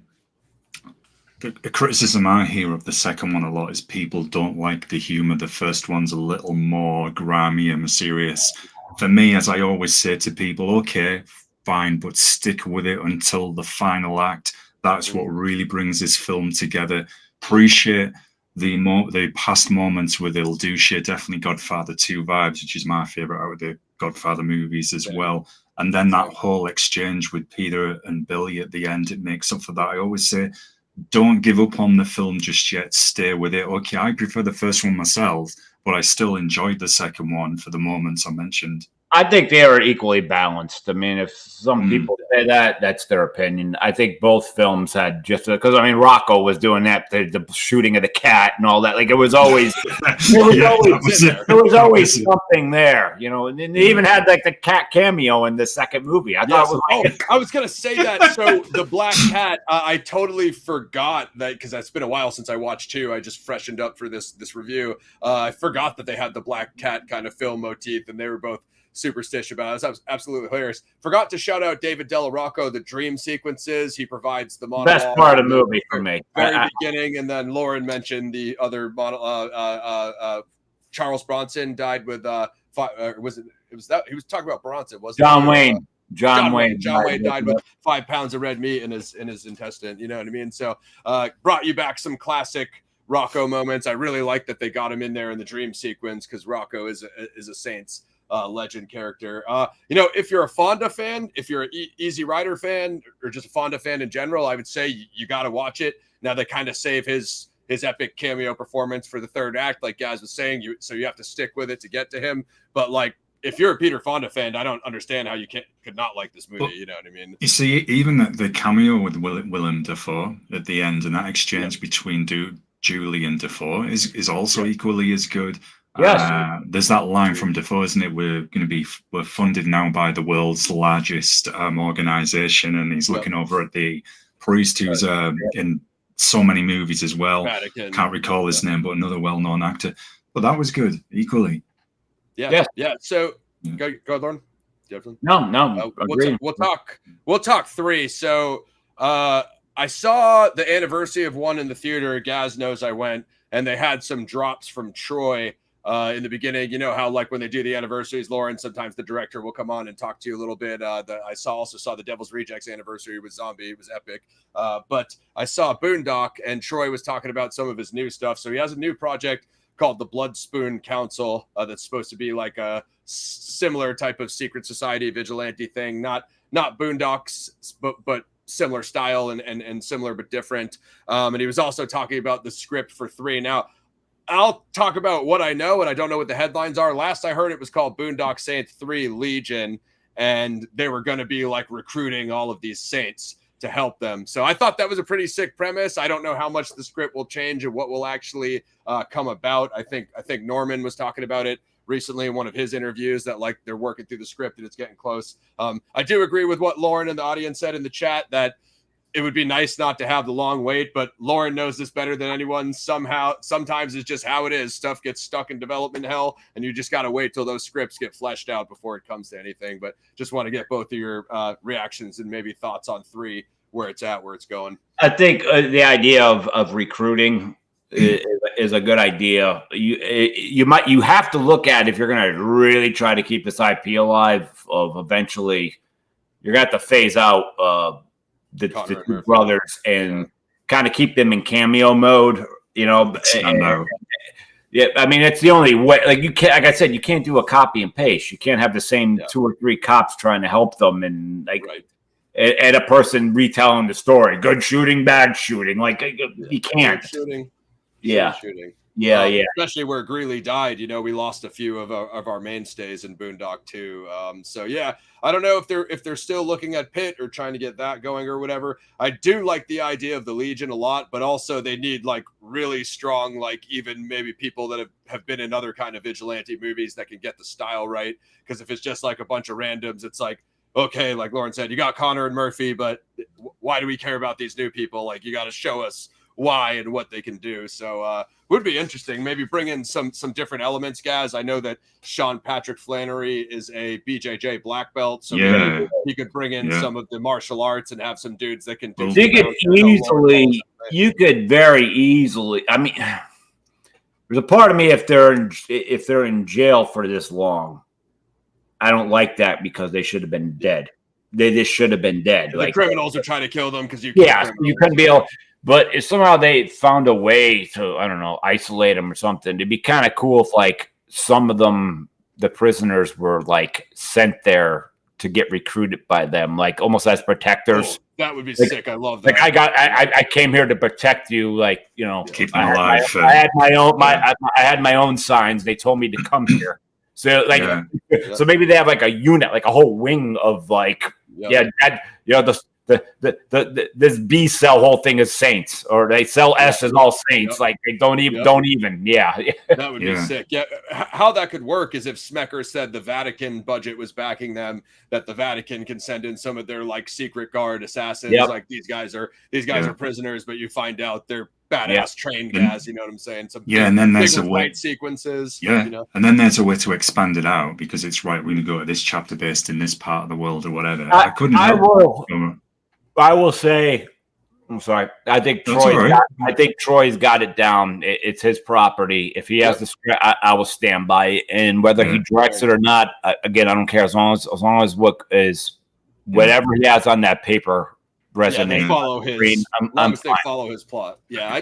criticism I hear of the second one a lot is people don't like the humor. The first one's a little more grimy and serious. For me, as I always say to people, okay, fine, but stick with it until the final act. That's what really brings this film together. Appreciate the past moments with Il Duce, definitely Godfather 2 vibes, which is my favorite out of the Godfather movies as well. And then that whole exchange with Peter and Billy at the end, it makes up for that. I always say, don't give up on the film just yet. Stay with it. Okay, I prefer the first one myself, but I still enjoyed the second one for the moments I mentioned. I think they are equally balanced. I mean, if some people say that, that's their opinion. I think both films had just because I mean, Rocco was doing that, the shooting of the cat and all that. Like it was always, there was always something there, you know. And they even had like the cat cameo in the second movie. I thought it was I was gonna say that. So the black cat, I totally forgot that because it's been a while since I watched 2. I just freshened up for this review. I forgot that they had the black cat kind of film motif, and they were both superstitious about it. It was absolutely hilarious. Forgot to shout out David Della Rocco, the dream sequences. He provides the monologue. Best part of the movie for me. Very beginning, and then Lauren mentioned the other Charles Bronson died with it was that he was talking about Bronson, wasn't John he? Wayne. John Wayne died with 5 pounds of red meat in his intestine. You know what I mean? So brought you back some classic Rocco moments. I really like that they got him in there in the dream sequence because Rocco is a Saints legend character. You know, if you're a Fonda fan, if you're an Easy Rider fan, or just a Fonda fan in general, I would say you got to watch it. Now they kind of save his epic cameo performance for the third act, like Gaz was saying. So you have to stick with it to get to him. But like, if you're a Peter Fonda fan, I don't understand how you could not like this movie. You know what I mean? You see, even the cameo with Willem Dafoe at the end and that exchange between Julie and Dafoe is also equally as good. Yes. There's that line from Dafoe, isn't it? We're funded now by the world's largest organization, and he's looking over at the priest who's in so many movies as well. Vatican. Can't recall his name, but another well-known actor. But that was good, equally. Yeah. So go, Lauren. No. We'll talk 3. So I saw the anniversary of 1 in the theater. Gaz knows I went, and they had some drops from Troy in the beginning. You know how like when they do the anniversaries, Lauren, sometimes the director will come on and talk to you a little bit. I also saw the Devil's Rejects anniversary with Zombie. It was epic. But I saw Boondock, and Troy was talking about some of his new stuff. So he has a new project called the Blood Spoon Council that's supposed to be like a similar type of secret society vigilante thing. Not Boondocks, but similar style and similar but different. And he was also talking about the script for 3. Now, I'll talk about what I know, and I don't know what the headlines are. Last I heard, it was called Boondock Saint 3 Legion, and they were going to be like recruiting all of these saints to help them. So I thought that was a pretty sick premise. I don't know how much the script will change and what will actually come about. I think Norman was talking about it recently in one of his interviews that like they're working through the script and it's getting close. I do agree with what Lauren and the audience said in the chat that it would be nice not to have the long wait, but Lauren knows this better than anyone. Sometimes it's just how it is. Stuff gets stuck in development hell, and you just got to wait till those scripts get fleshed out before it comes to anything. But just want to get both of your reactions and maybe thoughts on 3, where it's at, where it's going. I think the idea of recruiting is a good idea. You have to look at, if you're going to really try to keep this IP alive, of eventually you're going to have to phase out the 2 brothers and kind of keep them in cameo mode, you know. Yeah, I mean, it's the only way. Like you can't, like I said, you can't do a copy and paste. You can't have the same 2 or 3 cops trying to help them and like and a person retelling the story. Good shooting, bad shooting. Like you can't. Shooting. Yeah. Especially where Greeley died, you know, we lost a few of our mainstays in Boondock too. So yeah, I don't know if they're still looking at Pitt or trying to get that going or whatever. I do like the idea of the Legion a lot, but also they need like really strong, like even maybe people that have been in other kind of vigilante movies that can get the style right. Because if it's just like a bunch of randoms, it's like, okay, like Lauren said, you got Conor and Murphy, but why do we care about these new people? Like you got to show us why and what they can do. So would be interesting. Maybe bring in some different elements, guys. I know that Sean Patrick Flannery is a BJJ black belt, so maybe he could bring in some of the martial arts and have some dudes that can do. You could very easily. I mean, there's a part of me if they're in jail for this long, I don't like that because they should have been dead. They just should have been dead. The criminals are trying to kill them because you couldn't be able. But if somehow they found a way to, I don't know, isolate them or something, it'd be kind of cool if like some of them, the prisoners were like sent there to get recruited by them, like almost as protectors. Oh, that would be sick. I love that. Like I came here to protect you. Like, you know, keep them alive. I had my own signs. They told me to come here. So like, so maybe they have like a unit, like a whole wing of like, this B cell whole thing is saints, or they sell S as all saints. Like they don't even. That would be sick. Yeah, how that could work is if Smecker said the Vatican budget was backing them, that the Vatican can send in some of their like secret guard assassins. Like these guys are prisoners, but you find out they're badass trained guys. You know what I'm saying? Some and then there's a way sequences. You know? And then there's a way to expand it out because it's right. We're gonna go to this chapter based in this part of the world or whatever. I will say, I'm sorry. I think Troy's got it down. It's his property. If he has the script, I will stand by it. And whether he directs it or not, again, I don't care. As long as what is whatever he has on that paper resonates. Follow his. They follow his plot. Yeah, I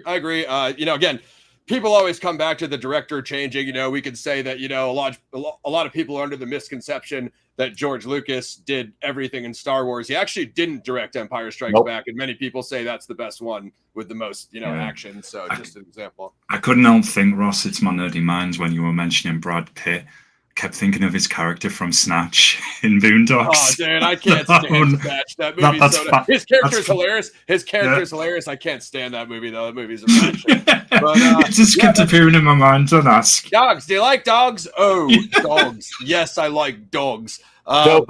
agree. You know, again, people always come back to the director changing. You know, we could say that, you know, a lot of people are under the misconception that George Lucas did everything in Star Wars. He actually didn't direct Empire Strikes Back, and many people say that's the best one with the most, you know, action. So just an example. I couldn't help think, Ross, it's my nerdy minds when you were mentioning Brad Pitt. Kept thinking of his character from Snatch in Boondocks. Oh, dude, I can't stand Snatch. That movie his character's hilarious. His character's hilarious. I can't stand that movie, though. That movie's a passion. But, it just kept appearing in my mind. Don't ask. Dogs. Do you like dogs? Oh, dogs. Yes, I like dogs. But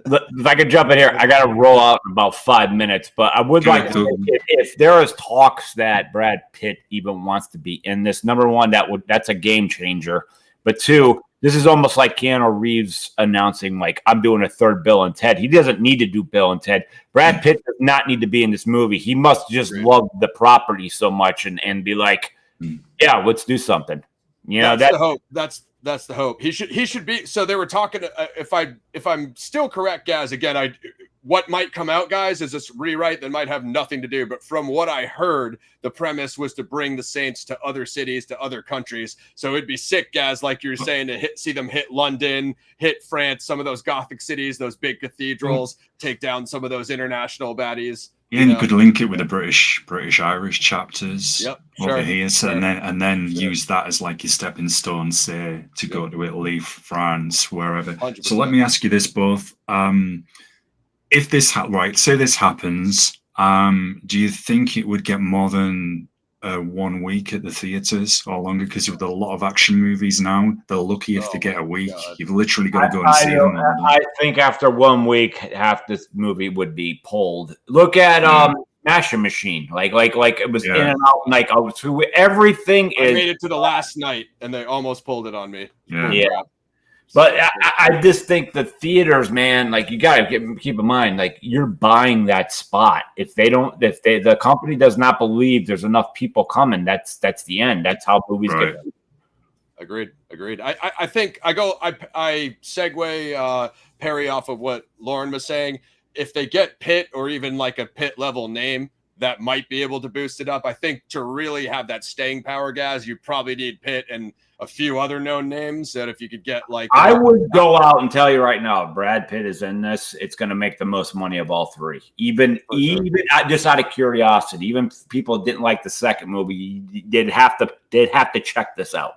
if I could jump in here, I got to roll out in about 5 minutes. But I would like to, if there is talks that Brad Pitt even wants to be in this, number one, that's a game changer. But two, this is almost like Keanu Reeves announcing, like, I'm doing a third Bill and Ted. He doesn't need to do Bill and Ted. Brad Pitt does not need to be in this movie. He must just love the property so much and be like, yeah, let's do something. You know, that's the hope. That's the hope. He should be. So they were talking. If I'm still correct, guys. Again, what might come out, guys, is this rewrite that might have nothing to do. But from what I heard, the premise was to bring the Saints to other cities, to other countries. So it'd be sick, guys, like you're saying, to see them hit London, hit France, some of those Gothic cities, those big cathedrals, take down some of those international baddies. Yeah, and you could link it with the British Irish chapters over here, and then use that as like your stepping stone, say, to go to Italy, France, wherever. 100%. So let me ask you this both. If this say this happens, do you think it would get more than 1 week at the theaters or longer? Because with a lot of action movies now, they're lucky if they get a week. God. You've literally got to go and see them. I think after 1 week, half this movie would be pulled. Look at Mashing Machine, like it was in and out, like everything. I made it to the last night, and they almost pulled it on me. Yeah. But I just think the theaters, man, like you got to keep in mind, like you're buying that spot. If the company does not believe there's enough people coming, that's the end. That's how movies get. Agreed. I think I segue Perry off of what Lauren was saying. If they get Pitt or even like a Pitt level name, that might be able to boost it up. I think to really have that staying power, guys, you probably need Pitt and a few other known names. That if you could get like, I would go out and tell you right now, Brad Pitt is in this. It's going to make the most money of all three. Even just out of curiosity, even if people didn't like the second movie, they'd have to check this out.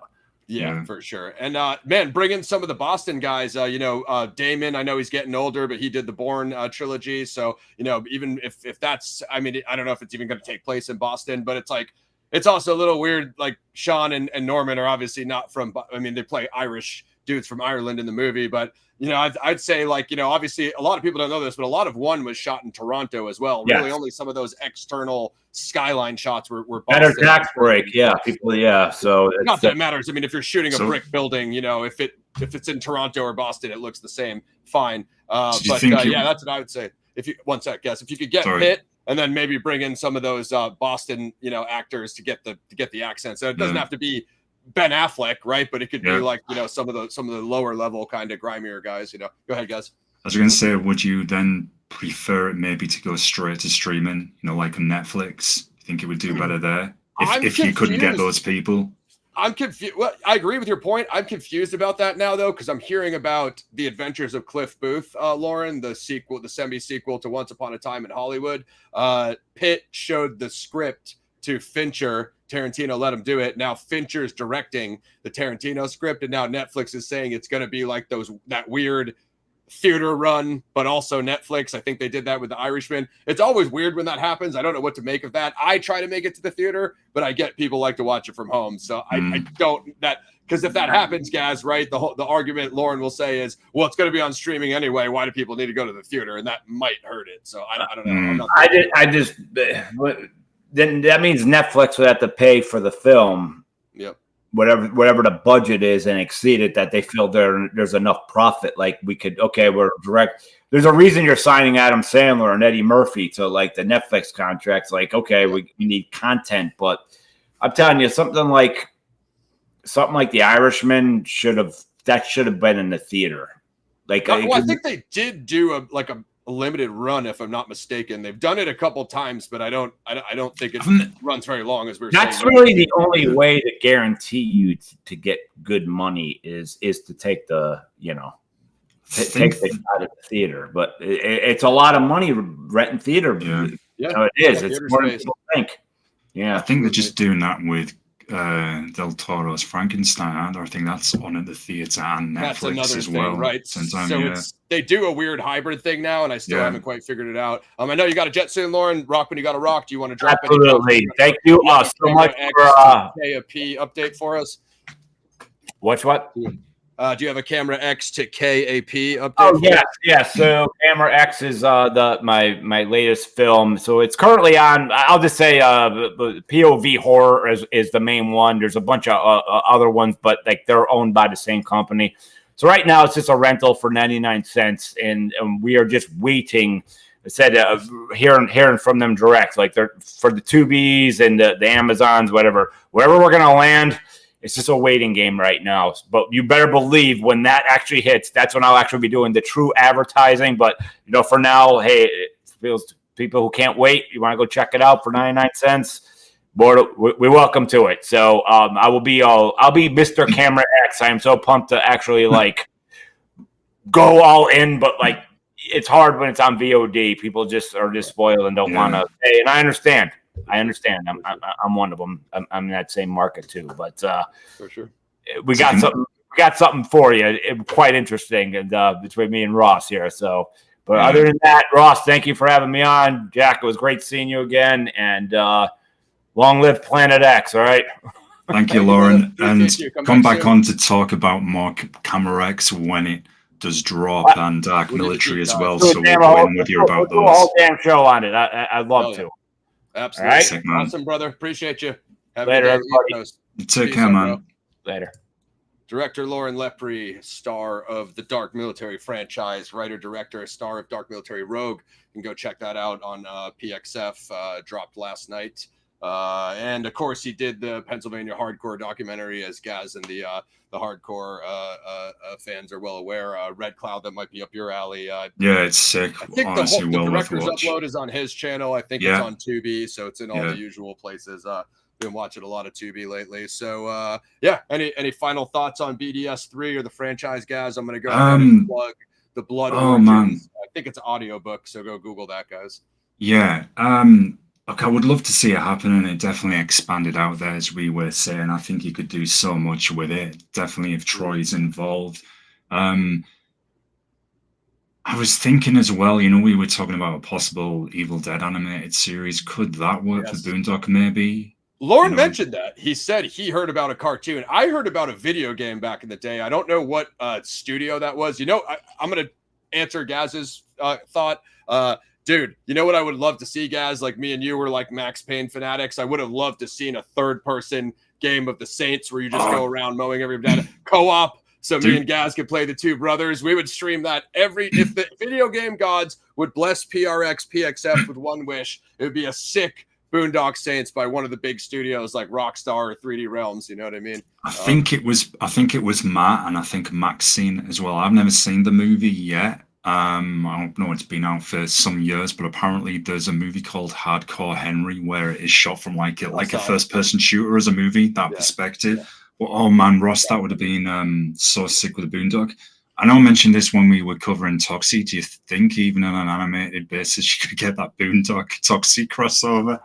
Yeah, for sure. And man, bring in some of the Boston guys. Damon, I know he's getting older, but he did the Bourne trilogy. So, even if that's, I mean, I don't know if it's even going to take place in Boston, but it's like, it's also a little weird. Like Sean and Norman are obviously not from, I mean, they play Irish dudes from Ireland in the movie, but I'd say, like, obviously a lot of people don't know this, but a lot of one was shot in Toronto as well. Yes. Really, only some of those external skyline shots were better Boston. tax break. Yeah, people. Yeah, so Not that it matters. I mean, if you're shooting a brick building, if it's in Toronto or Boston, it looks the same. Fine. But yeah, that's what I would say. If you one sec, guess if you could get Pitt and then maybe bring in some of those Boston, actors to get the accent. So it doesn't have to be Ben Affleck, right? But it could be like, some of the lower level kind of grimier guys. Go ahead, guys. I was going to say, would you then prefer it maybe to go straight to streaming? Like on Netflix. You think it would do better there if you couldn't get those people? I'm confused. Well, I agree with your point. I'm confused about that now, though, because I'm hearing about The Adventures of Cliff Booth, Lauren, the sequel, the semi-sequel to Once Upon a Time in Hollywood. Pitt showed the script to Fincher. Tarantino let him do it. Now Fincher's directing the Tarantino script, and now Netflix is saying it's going to be like that weird theater run, but also Netflix. I think they did that with The Irishman. It's always weird when that happens. I don't know what to make of that. I try to make it to the theater, but I get people like to watch it from home. So I don't because if that happens, guys, right, the argument Lauren will say is, well, it's going to be on streaming anyway. Why do people need to go to the theater? And that might hurt it. So I don't know. Then that means Netflix would have to pay for the film. Yep. Whatever the budget is and exceed it, that they feel there's enough profit. Like we're direct. There's a reason you're signing Adam Sandler and Eddie Murphy to like the Netflix contracts. Like, okay, we need content, but I'm telling you, something like The Irishman should have been in the theater. Like, I think they did do a limited run, if I'm not mistaken. They've done it a couple times, but I don't think it runs very long. As we're saying, that's really the only way to guarantee you to get good money is to take the take the out of the theater. But it's a lot of money renting theater. Yeah, it is. It's more than people think. Yeah, I think they're just doing that with Del Toro's Frankenstein, I think that's on at the theater and Netflix that's another as thing, well. Right? They do a weird hybrid thing now, and I still haven't quite figured it out. I know you got a jet soon, Lauren. Rock when you got a rock. Do you want to drop? Absolutely. Thank you so much for KAP update for us. What? Do you have a Camera X to KAP update? Oh yes. So Camera X is my latest film. So it's currently on. I'll just say POV horror is the main one. There's a bunch of other ones, but like they're owned by the same company. So right now it's just a rental for 99 cents, and we are just waiting. I said hearing from them direct, like they're for the Tubies and the Amazons, wherever we're gonna land. It's just a waiting game right now. But you better believe when that actually hits, that's when I'll actually be doing the true advertising. But, for now, hey, it feels people who can't wait. You want to go check it out for 99 cents? We're welcome to it. So I'll be Mr. Camera X. I am so pumped to actually go all in, but it's hard when it's on VOD. People just are spoiled and don't want to pay. And I understand. I'm one of them. I'm in that same market too. But for sure, we got something. We got something for you. Quite interesting, and between me and Ross here. So, but other than that, Ross, thank you for having me on. Jack, it was great seeing you again, and long live Planet X. All right. Thank you, Lauren, and come back on to talk about more Camera X when it does drop and Dark Military as well. So we'll go in with you about those. We'll do a whole damn show on it. I'd love to. Absolutely. Right. Awesome, brother. Appreciate you. Later, everybody. Take care, man. Later. Director Lauren Lepre, star of the Dark Military franchise, writer-director, star of Dark Military Rogue. You can go check that out on PXF, dropped last night. And, of course, he did the Pennsylvania hardcore documentary, as Gaz and the hardcore fans are well aware. Red Cloud, that might be up your alley. Yeah, it's sick. I think honestly, the director's upload is on his channel. I think it's on Tubi, so it's in all the usual places. Been watching a lot of Tubi lately. So, any final thoughts on BDS 3 or the franchise, guys? I'm going to go ahead and plug The Blood Origins. Man. I think it's an audiobook, so go Google that, guys. Yeah. Look, I would love to see it happen, and it definitely expanded out there, as we were saying. I think you could do so much with it. Definitely if Troy's involved. I was thinking as well, we were talking about a possible Evil Dead animated series. Could that work for Boondock, maybe? Lauren You know, mentioned that. He said he heard about a cartoon. I heard about a video game back in the day. I don't know what studio that was. You know, I'm going to answer Gaz's thought. Dude, you know what I would love to see, Gaz? Like me and you were like Max Payne fanatics. I would have loved to seen a third-person game of the Saints where you just go around mowing everybody down. Co-op. So me and Gaz could play the two brothers. We would stream that if the video game gods would bless PRX, PXF with one wish, it would be a sick Boondock Saints by one of the big studios like Rockstar or 3D Realms. You know what I mean? I think it was Matt, and I think Mac's seen it as well. I've never seen the movie yet. I don't know, it's been out for some years, but apparently there's a movie called Hardcore Henry where it is shot from like a first-person shooter as a movie, that perspective. Yeah. Well, oh man, Ross, that would have been so sick with the Boondock. I know I mentioned this when we were covering Toxie. Do you think even on an animated basis you could get that Boondock Toxie crossover?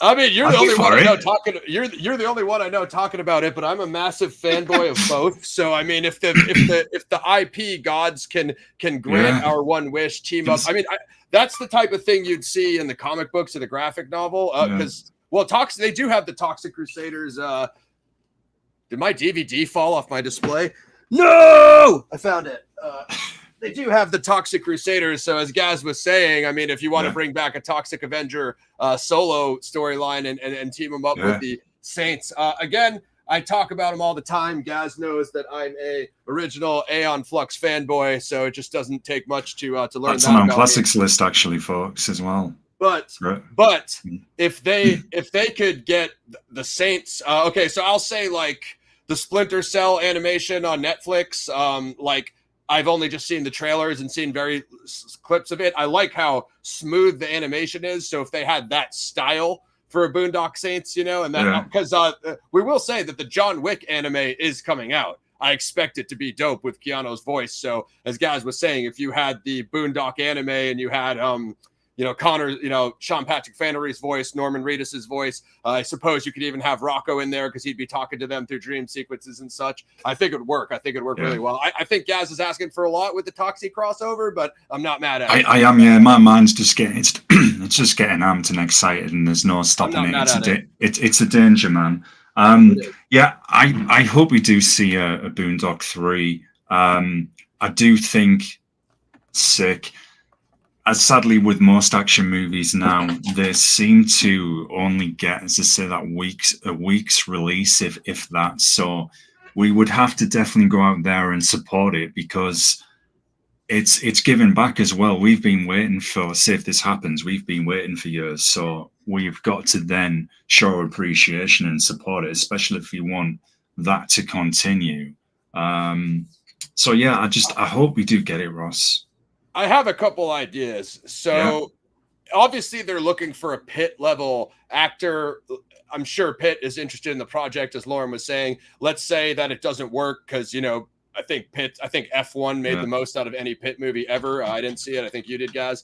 I mean, you're the only one I know talking. You're the only one I know talking about it, but I'm a massive fanboy of both. So I mean, if the IP gods can grant our one wish, team up. I mean, that's the type of thing you'd see in the comic books or the graphic novel. Because they do have the Toxic Crusaders. Did my DVD fall off my display? No, I found it. They do have the Toxic Crusaders. So as Gaz was saying, I mean, if you want to bring back a Toxic Avenger solo storyline and team them up with the Saints, again, I talk about them all the time. Gaz knows that I'm a original Aeon Flux fanboy, so it just doesn't take much to learn. That's on our classics list, actually, folks, as well. But if they could get the Saints, okay, so I'll say like the Splinter Cell animation on Netflix, like. I've only just seen the trailers and seen very clips of it. I like how smooth the animation is. So if they had that style for a Boondock Saints, you know, and then because we will say that the John Wick anime is coming out. I expect it to be dope with Keanu's voice. So as Gaz was saying, if you had the Boondock anime and you had Connor, Sean Patrick Flannery's voice, Norman Reedus's voice. I suppose you could even have Rocco in there because he'd be talking to them through dream sequences and such. I think it would work. I think it'd work really well. I think Gaz is asking for a lot with the Toxie crossover, but I'm not mad at it. I am, yeah. My mind's just getting it's just getting amped and excited, and there's no stopping it. It's a danger, man. I hope we do see a Boondock 3. I do think sick. As sadly with most action movies now, they seem to only get, as I say, a week's release, if that. So we would have to definitely go out there and support it because it's giving back as well. We've been waiting for, say if this happens, we've been waiting for years. So we've got to then show appreciation and support it, especially if we want that to continue. I hope we do get it, Ross. I have a couple ideas. So obviously they're looking for a Pitt level actor. I'm sure Pitt is interested in the project, as Lauren was saying. Let's say that it doesn't work because, I think F1 made the most out of any Pitt movie ever. I didn't see it. I think you did, guys.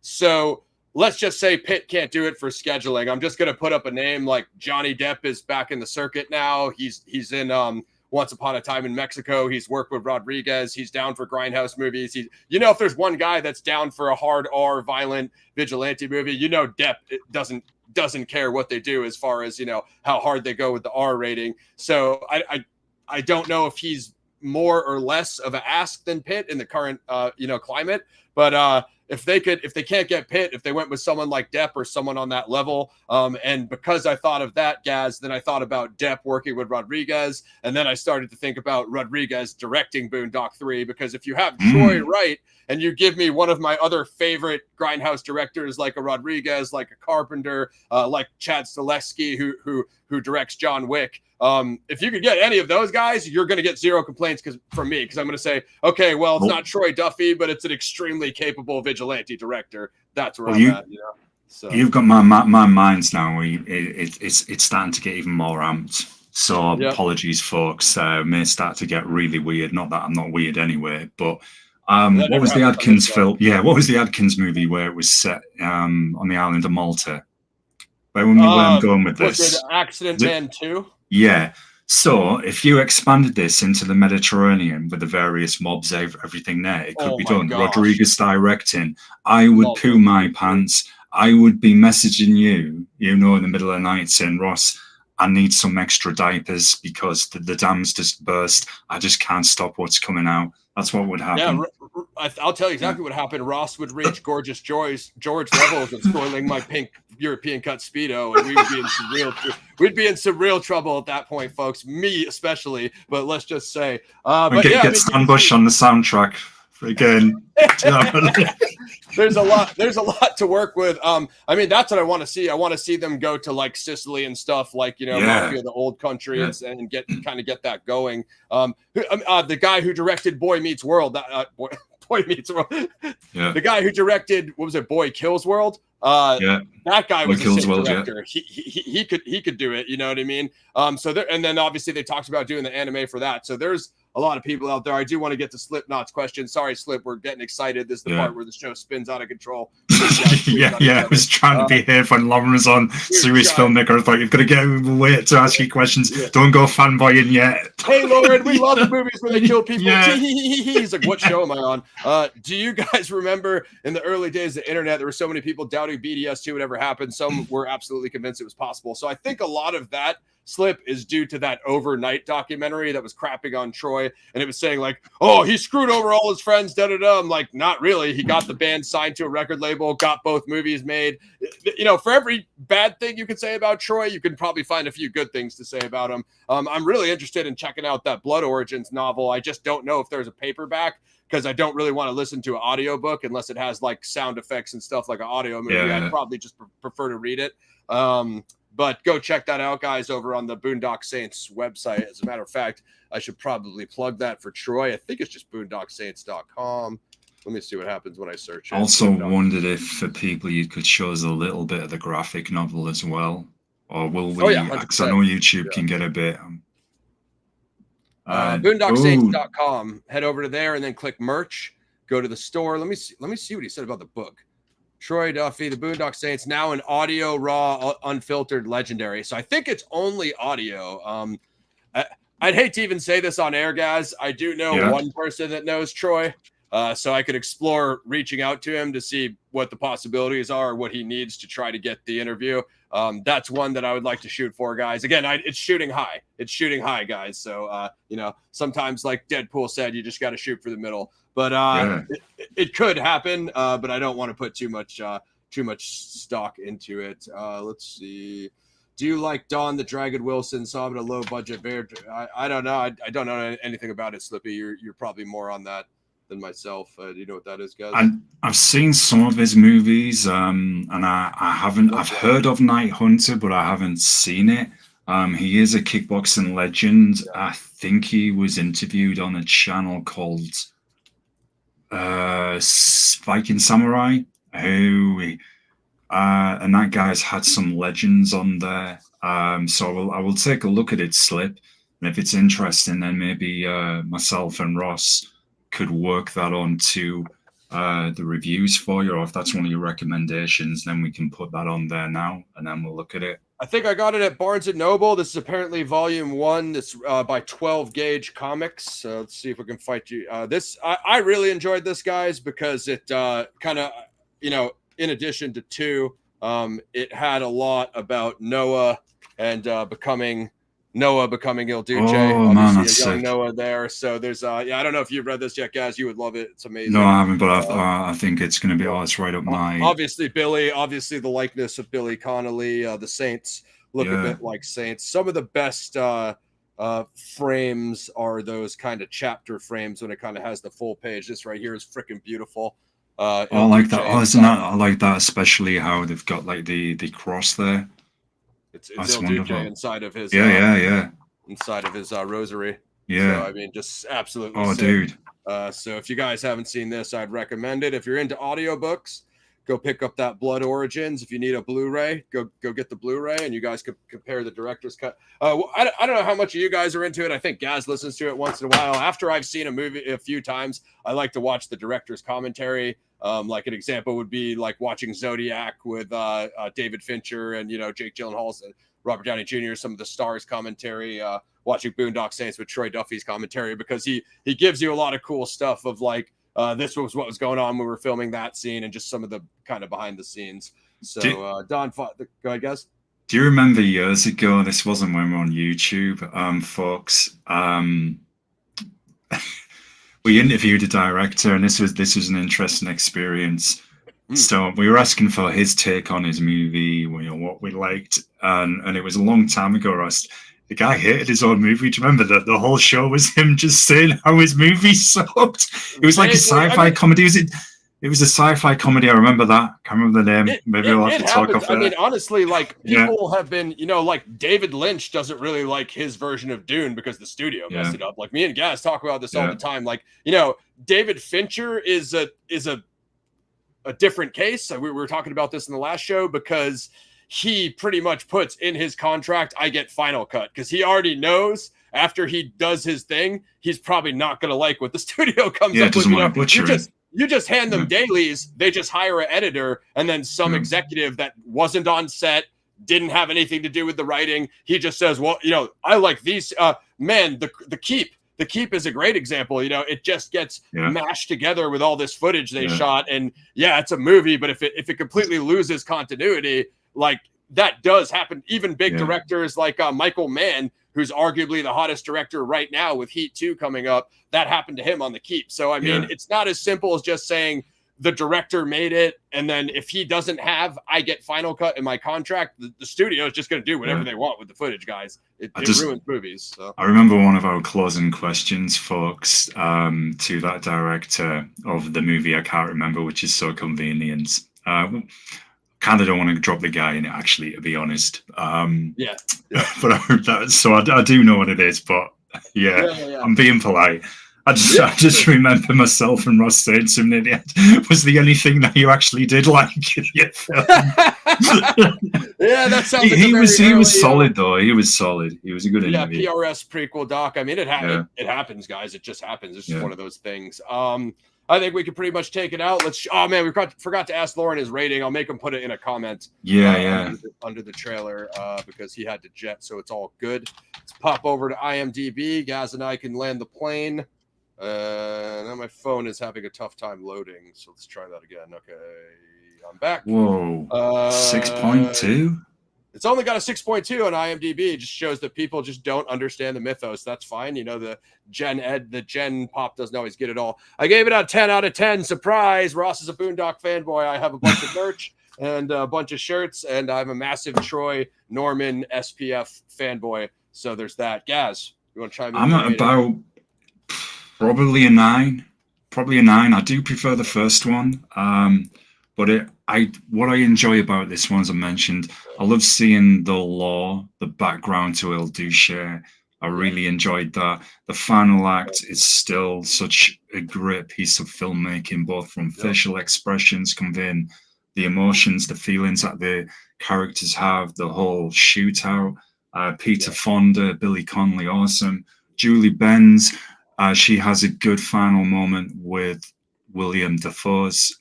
So let's just say Pitt can't do it for scheduling. I'm just going to put up a name like Johnny Depp is back in the circuit now. He's in Once Upon a Time in Mexico. He's worked with Rodriguez. He's down for grindhouse movies. If there's one guy that's down for a hard R violent vigilante movie, Depp doesn't care what they do as far as, how hard they go with the R rating. So I don't know if he's more or less of an ask than Pitt in the current, climate, but if they can't get Pitt, if they went with someone like Depp or someone on that level, and because I thought of that, Gaz, then I thought about Depp working with Rodriguez, and then I started to think about Rodriguez directing Boondock 3, because if you have Troy Wright and you give me one of my other favorite grindhouse directors like a Rodriguez, like a Carpenter, like Chad Stahelski, who directs John Wick, if you could get any of those guys, you're going to get zero complaints from me, because I'm going to say, okay, well, it's not Troy Duffy, but it's an extremely capable vigilante director. That's where I'm at. So you've got my minds now. It's starting to get even more amped. So apologies, folks. May start to get really weird. Not that I'm not weird anyway, but what was the Adkins film? Yeah, what was the Adkins movie where it was set on the island of Malta? Where I'm going with this? Was it Accident Man 2? Yeah. So if you expanded this into the Mediterranean with the various mobs, everything there, it could be done. Gosh. Rodriguez directing. I would poo my pants. I would be messaging you, in the middle of the night saying, Ross, I need some extra diapers because the dam's just burst. I just can't stop what's coming out. That's what would happen. Yeah, I'll tell you exactly what happened. Ross would reach Gorgeous George levels of spoiling my pink European cut Speedo, and we'd be in some real trouble at that point, folks. Me especially, but let's just say, get Stanbush on the soundtrack again. There's a lot to work with. I mean, that's what I want to see. I want to see them go to like Sicily and stuff, like Mafia, the old country, and get that going. The guy who directed Boy Meets World, Boy Meets World, the guy who directed, what was it, Boy Kills World? That guy was a sick director. He could do it. You know what I mean? So there, and then obviously they talked about doing the anime for that. So there's a lot of people out there. I do want to get to Slipknot's question. Sorry, Slip, we're getting excited. This is the part where the show spins out of control. I was trying to be here when Lauren was on. Serious filmmaker. I thought you've got to get away to ask you questions. Don't go fanboying yet. Hey, Lauren, we love the movies where they kill people. He's like, what show am I on? Do you guys remember in the early days of the internet, there were so many people doubting BDS2 would ever happen. Some were absolutely convinced it was possible. So I think a lot of that slip is due to that overnight documentary that was crapping on Troy, and it was saying like, oh, he screwed over all his friends, da-da-da. I'm like, not really. He got the band signed to a record label, got both movies made. For every bad thing you could say about Troy, you can probably find a few good things to say about him. I'm really interested in checking out that Blood Origins novel. I just don't know if there's a paperback, because I don't really want to listen to an audiobook unless it has like sound effects and stuff like an audio movie. I'd probably just prefer to read it. But go check that out, guys, over on the Boondock Saints website. As a matter of fact, I should probably plug that for Troy. I think it's just boondocksaints.com. Let me see what happens when I search it. Also wondered if for people you could show us a little bit of the graphic novel as well. Or will we? Because I know YouTube can get a bit. Boondocksaints.com. Head over to there and then click merch. Go to the store. Let me see what he said about the book. Troy Duffy, the Boondock Saints, now an audio, raw, unfiltered legendary. So I think it's only audio. I'd hate to even say this on air, guys. I do know one person that knows Troy. So I could explore reaching out to him to see what the possibilities are, what he needs to try to get the interview. That's one that I would like to shoot for, guys. Again, it's shooting high. It's shooting high, guys. So, sometimes like Deadpool said, you just got to shoot for the middle. But it could happen, but I don't want to put too much stock into it. Let's see. Do you like Dawn the Dragon Wilson? Saw him at a low budget bear. I don't know. I don't know anything about it, Slippy. You're probably more on that than myself. Do you know what that is, guys? I've seen some of his movies, and I haven't. I've heard of Night Hunter, but I haven't seen it. He is a kickboxing legend. I think he was interviewed on a channel called Viking Samurai, and that guy's had some legends on there. So I will take a look at it, Slip, and if it's interesting, then maybe myself and Ross could work that onto the reviews for you, or if that's one of your recommendations, then we can put that on there now, and then we'll look at it. I think I got it at Barnes & Noble. This is apparently volume 1. This by 12 Gauge Comics. Let's see if we can fight you. I really enjoyed this, guys, because it kind of, in addition to 2, it had a lot about Noah and becoming Il Duce. Obviously, a young Noah there. So there's I don't know if you've read this yet, guys. You would love it. It's amazing. No, I haven't, but I think it's going to be it's right up my. Obviously the likeness of Billy Connolly. The Saints look a bit like Saints. Some of the best frames are those kind of chapter frames when it kind of has the full page. This right here is freaking beautiful. I like that. I like that, especially how they've got like the cross there. It's Il Duce inside of his inside of his rosary. Yeah. So, I mean, just absolutely sick. Dude. So if you guys haven't seen this, I'd recommend it. If you're into audiobooks, go pick up that Blood Origins. If you need a Blu-ray, go get the Blu-ray, and you guys could compare the director's cut. I don't know how much of you guys are into it. I think Gaz listens to it once in a while. After I've seen a movie a few times, I like to watch the director's commentary. Like an example would be like watching Zodiac with David Fincher and Jake Gyllenhaal and Robert Downey Jr. Some of the stars commentary. Watching Boondock Saints with Troy Duffy's commentary, because he gives you a lot of cool stuff of like this was what was going on when we were filming that scene and just some of the kind of behind the scenes. So Don, go ahead, guys. Do you remember years ago? This wasn't when we were on YouTube, folks. We interviewed a director, and this was an interesting experience. So we were asking for his take on his movie, what we liked, and it was a long time ago, Ross. The guy hated his own movie. Do you remember that the whole show was him just saying how his movie sucked? It was like a sci-fi comedy. It was a sci-fi comedy. I remember that. Can't remember the name. Maybe I'll have to talk off I mean, honestly, like people have been, like David Lynch doesn't really like his version of Dune because the studio messed it up. Like me and Gaz talk about this all the time. Like, David Fincher is a different case. We were talking about this in the last show because he pretty much puts in his contract, I get final cut, because he already knows after he does his thing, he's probably not going to like what the studio comes up with. You just hand them dailies, they just hire an editor, and then some executive that wasn't on set, didn't have anything to do with the writing. He just says, well, I like these. The Keep. The Keep is a great example. It just gets mashed together with all this footage they shot. And it's a movie, but if it completely loses continuity, like that does happen. Even big directors like Michael Mann, who's arguably the hottest director right now with Heat 2 coming up, that happened to him on The Keep. So, I mean, it's not as simple as just saying the director made it, and then if he doesn't have, I get final cut in my contract, the studio is just going to do whatever they want with the footage, guys. It ruins movies. So. I remember one of our closing questions, folks, to that director of the movie, I can't remember, which is so convenient. Kind of don't want to drop the guy in it, actually, to be honest. But I heard that, so I do know what it is, but I'm being polite. I just remember myself and Ross saying to him, was the only thing that you actually did like in your film? That sounds like he was solid, though. He was solid. He was a good interview. PRS prequel doc. I mean, it happens, guys. It just happens. It's just one of those things. I think we can pretty much take it out. We forgot to ask Lauren his rating. I'll make him put it in a comment. Under the trailer because he had to jet, so it's all good. Let's pop over to IMDb. Gaz and I can land the plane. Now my phone is having a tough time loading, so let's try that again. Okay, I'm back. Whoa, 6.2. It's only got a 6.2 on IMDb. It just shows that people just don't understand the mythos. That's fine. The Gen Pop doesn't always get it all. I gave it a 10 out of 10. Surprise. Ross is a Boondock fanboy. I have a bunch of merch and a bunch of shirts, and I'm a massive Troy Norman SPF fanboy. So there's that. Gaz, you want to chime in? I'm at about probably a 9. I do prefer the first one. But what I enjoy about this one, as I mentioned, I love seeing the lore, the background to IL Duce. I really enjoyed that. The final act is still such a great piece of filmmaking, both from facial expressions, conveying the emotions, the feelings that the characters have, the whole shootout. Peter Fonda, Billy Connolly, awesome. Julie Benz, she has a good final moment with William Dafoe's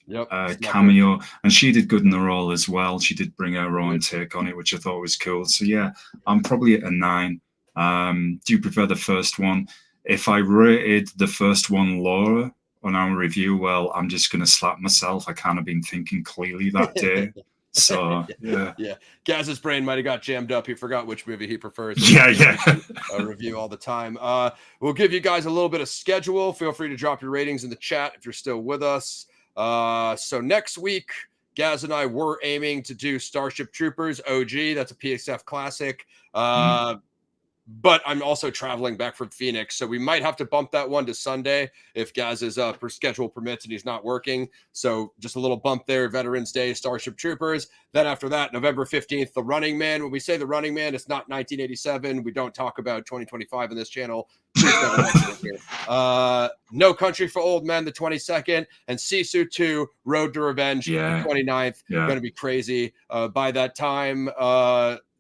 cameo, and she did good in the role as well. She did bring her own take on it, which I thought was cool. So I'm probably at a 9. Do you prefer the first one? If I rated the first one lower on our review, well, I'm just going to slap myself. I kind of been thinking clearly that day. So Gaz's brain might have got jammed up. He forgot which movie he prefers. A review all the time. We'll give you guys a little bit of schedule. Feel free to drop your ratings in the chat if you're still with us. So next week, Gaz and I were aiming to do Starship Troopers OG. That's a PXF classic. But I'm also traveling back from Phoenix, so we might have to bump that one to Sunday if Gaz's schedule permits and he's not working. So just a little bump there, Veterans Day, Starship Troopers. Then after that, November 15th, The Running Man. When we say The Running Man, it's not 1987. We don't talk about 2025 on this channel. No Country for Old Men, the 22nd, and Sisu 2, Road to Revenge, the 29th. Going to be crazy. By that time,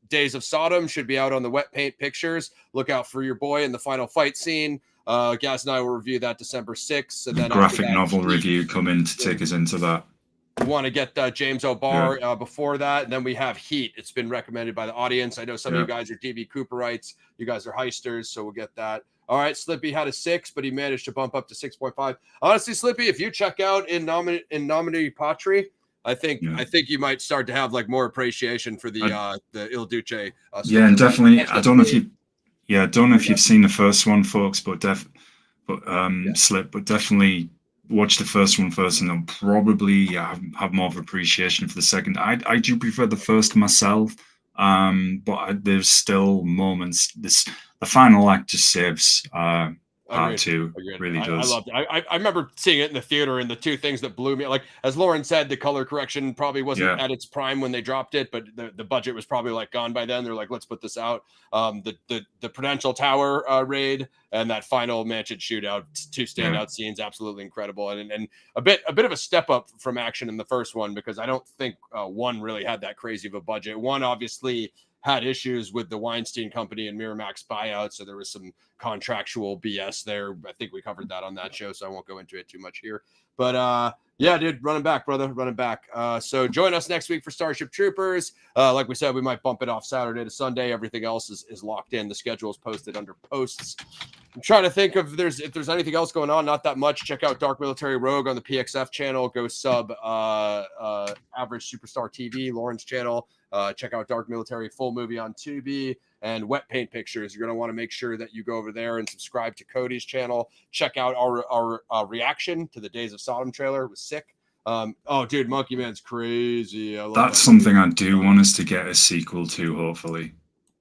Days of Sodom should be out on the Wet Paint Pictures. Look out for your boy in the final fight scene. Gaz and I will review that December 6th. And then graphic novel review coming to take us into that. We want to get James O'Barr before that. And then we have Heat. It's been recommended by the audience. I know some of you guys are DB Cooperites. You guys are heisters, so we'll get that. All right, Slippy had a 6, but he managed to bump up to 6.5. Honestly, Slippy, if you check out in Nomine Patri, I think you might start to have like more appreciation for the Il Duce. Yeah, and definitely. I don't know if you've seen the first one, folks, but Slip, but definitely watch the first one first, and then probably have more of appreciation for the second. I do prefer the first myself, but there's still moments. The final act just saves part two. Really does. I loved it. I remember seeing it in the theater, and the two things that blew me, like as Lauren said, the color correction probably wasn't at its prime when they dropped it, but the budget was probably like gone by then. They're like, let's put this out. The Prudential Tower raid and that final mansion shootout, two standout scenes, absolutely incredible, and a bit of a step up from action in the first one, because I don't think one really had that crazy of a budget. One obviously had issues with the Weinstein Company and Miramax buyout, so there was some contractual BS there. I think we covered that on that show, so I won't go into it too much here. But yeah, dude, running back, brother, running back. So join us next week for Starship Troopers. Like we said, we might bump it off Saturday to Sunday. Everything else is locked in. The schedule is posted under posts. I'm trying to think if there's anything else going on. Not that much. Check out Dark Military Rogue on the PXF channel. Go sub Average Superstar TV, Lauren's channel. Check out Dark Military Full Movie on Tubi and Wet Paint Pictures. You're going to want to make sure that you go over there and subscribe to Cody's channel. Check out our reaction to the Days of Sodom trailer. It was sick. Oh, dude, Monkey Man's crazy. That's something I do want us to get a sequel to, hopefully.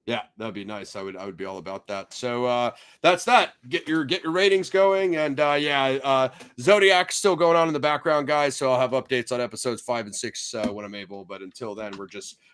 Yeah, that'd be nice. I would be all about that. So that's that. Get your ratings going, and Zodiac's still going on in the background, guys. So I'll have updates on episodes 5 and 6 when I'm able. But until then,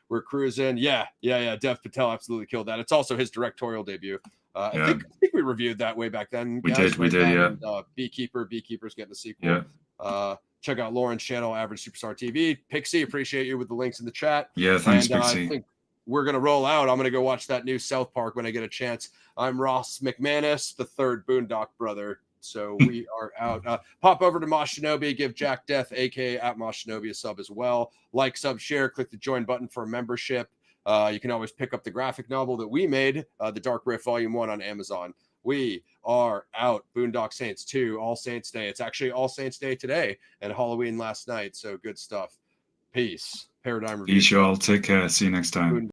we're cruising. Yeah. Dev Patel absolutely killed that. It's also his directorial debut. I think we reviewed that way back then. We did. Yeah. And, Beekeeper's getting a sequel. Yeah. Check out Lauren's channel, Average Superstar TV. Pixie, appreciate you with the links in the chat. Yeah, thanks, and, Pixie. I think we're going to roll out. I'm going to go watch that new South Park when I get a chance. I'm Ross McManus, the third Boondock brother. So we are out. Pop over to Mosh Shinobi. Give Jack Death, a.k.a. at Mosh Shinobi, a sub as well. Like, sub, share. Click the join button for a membership. You can always pick up the graphic novel that we made, The Dark Rift Volume 1 on Amazon. We are out. Boondock Saints 2, All Saints Day. It's actually All Saints Day today and Halloween last night. So good stuff. Peace. Paradigm Review. Peace, y'all. Take care. See you next time.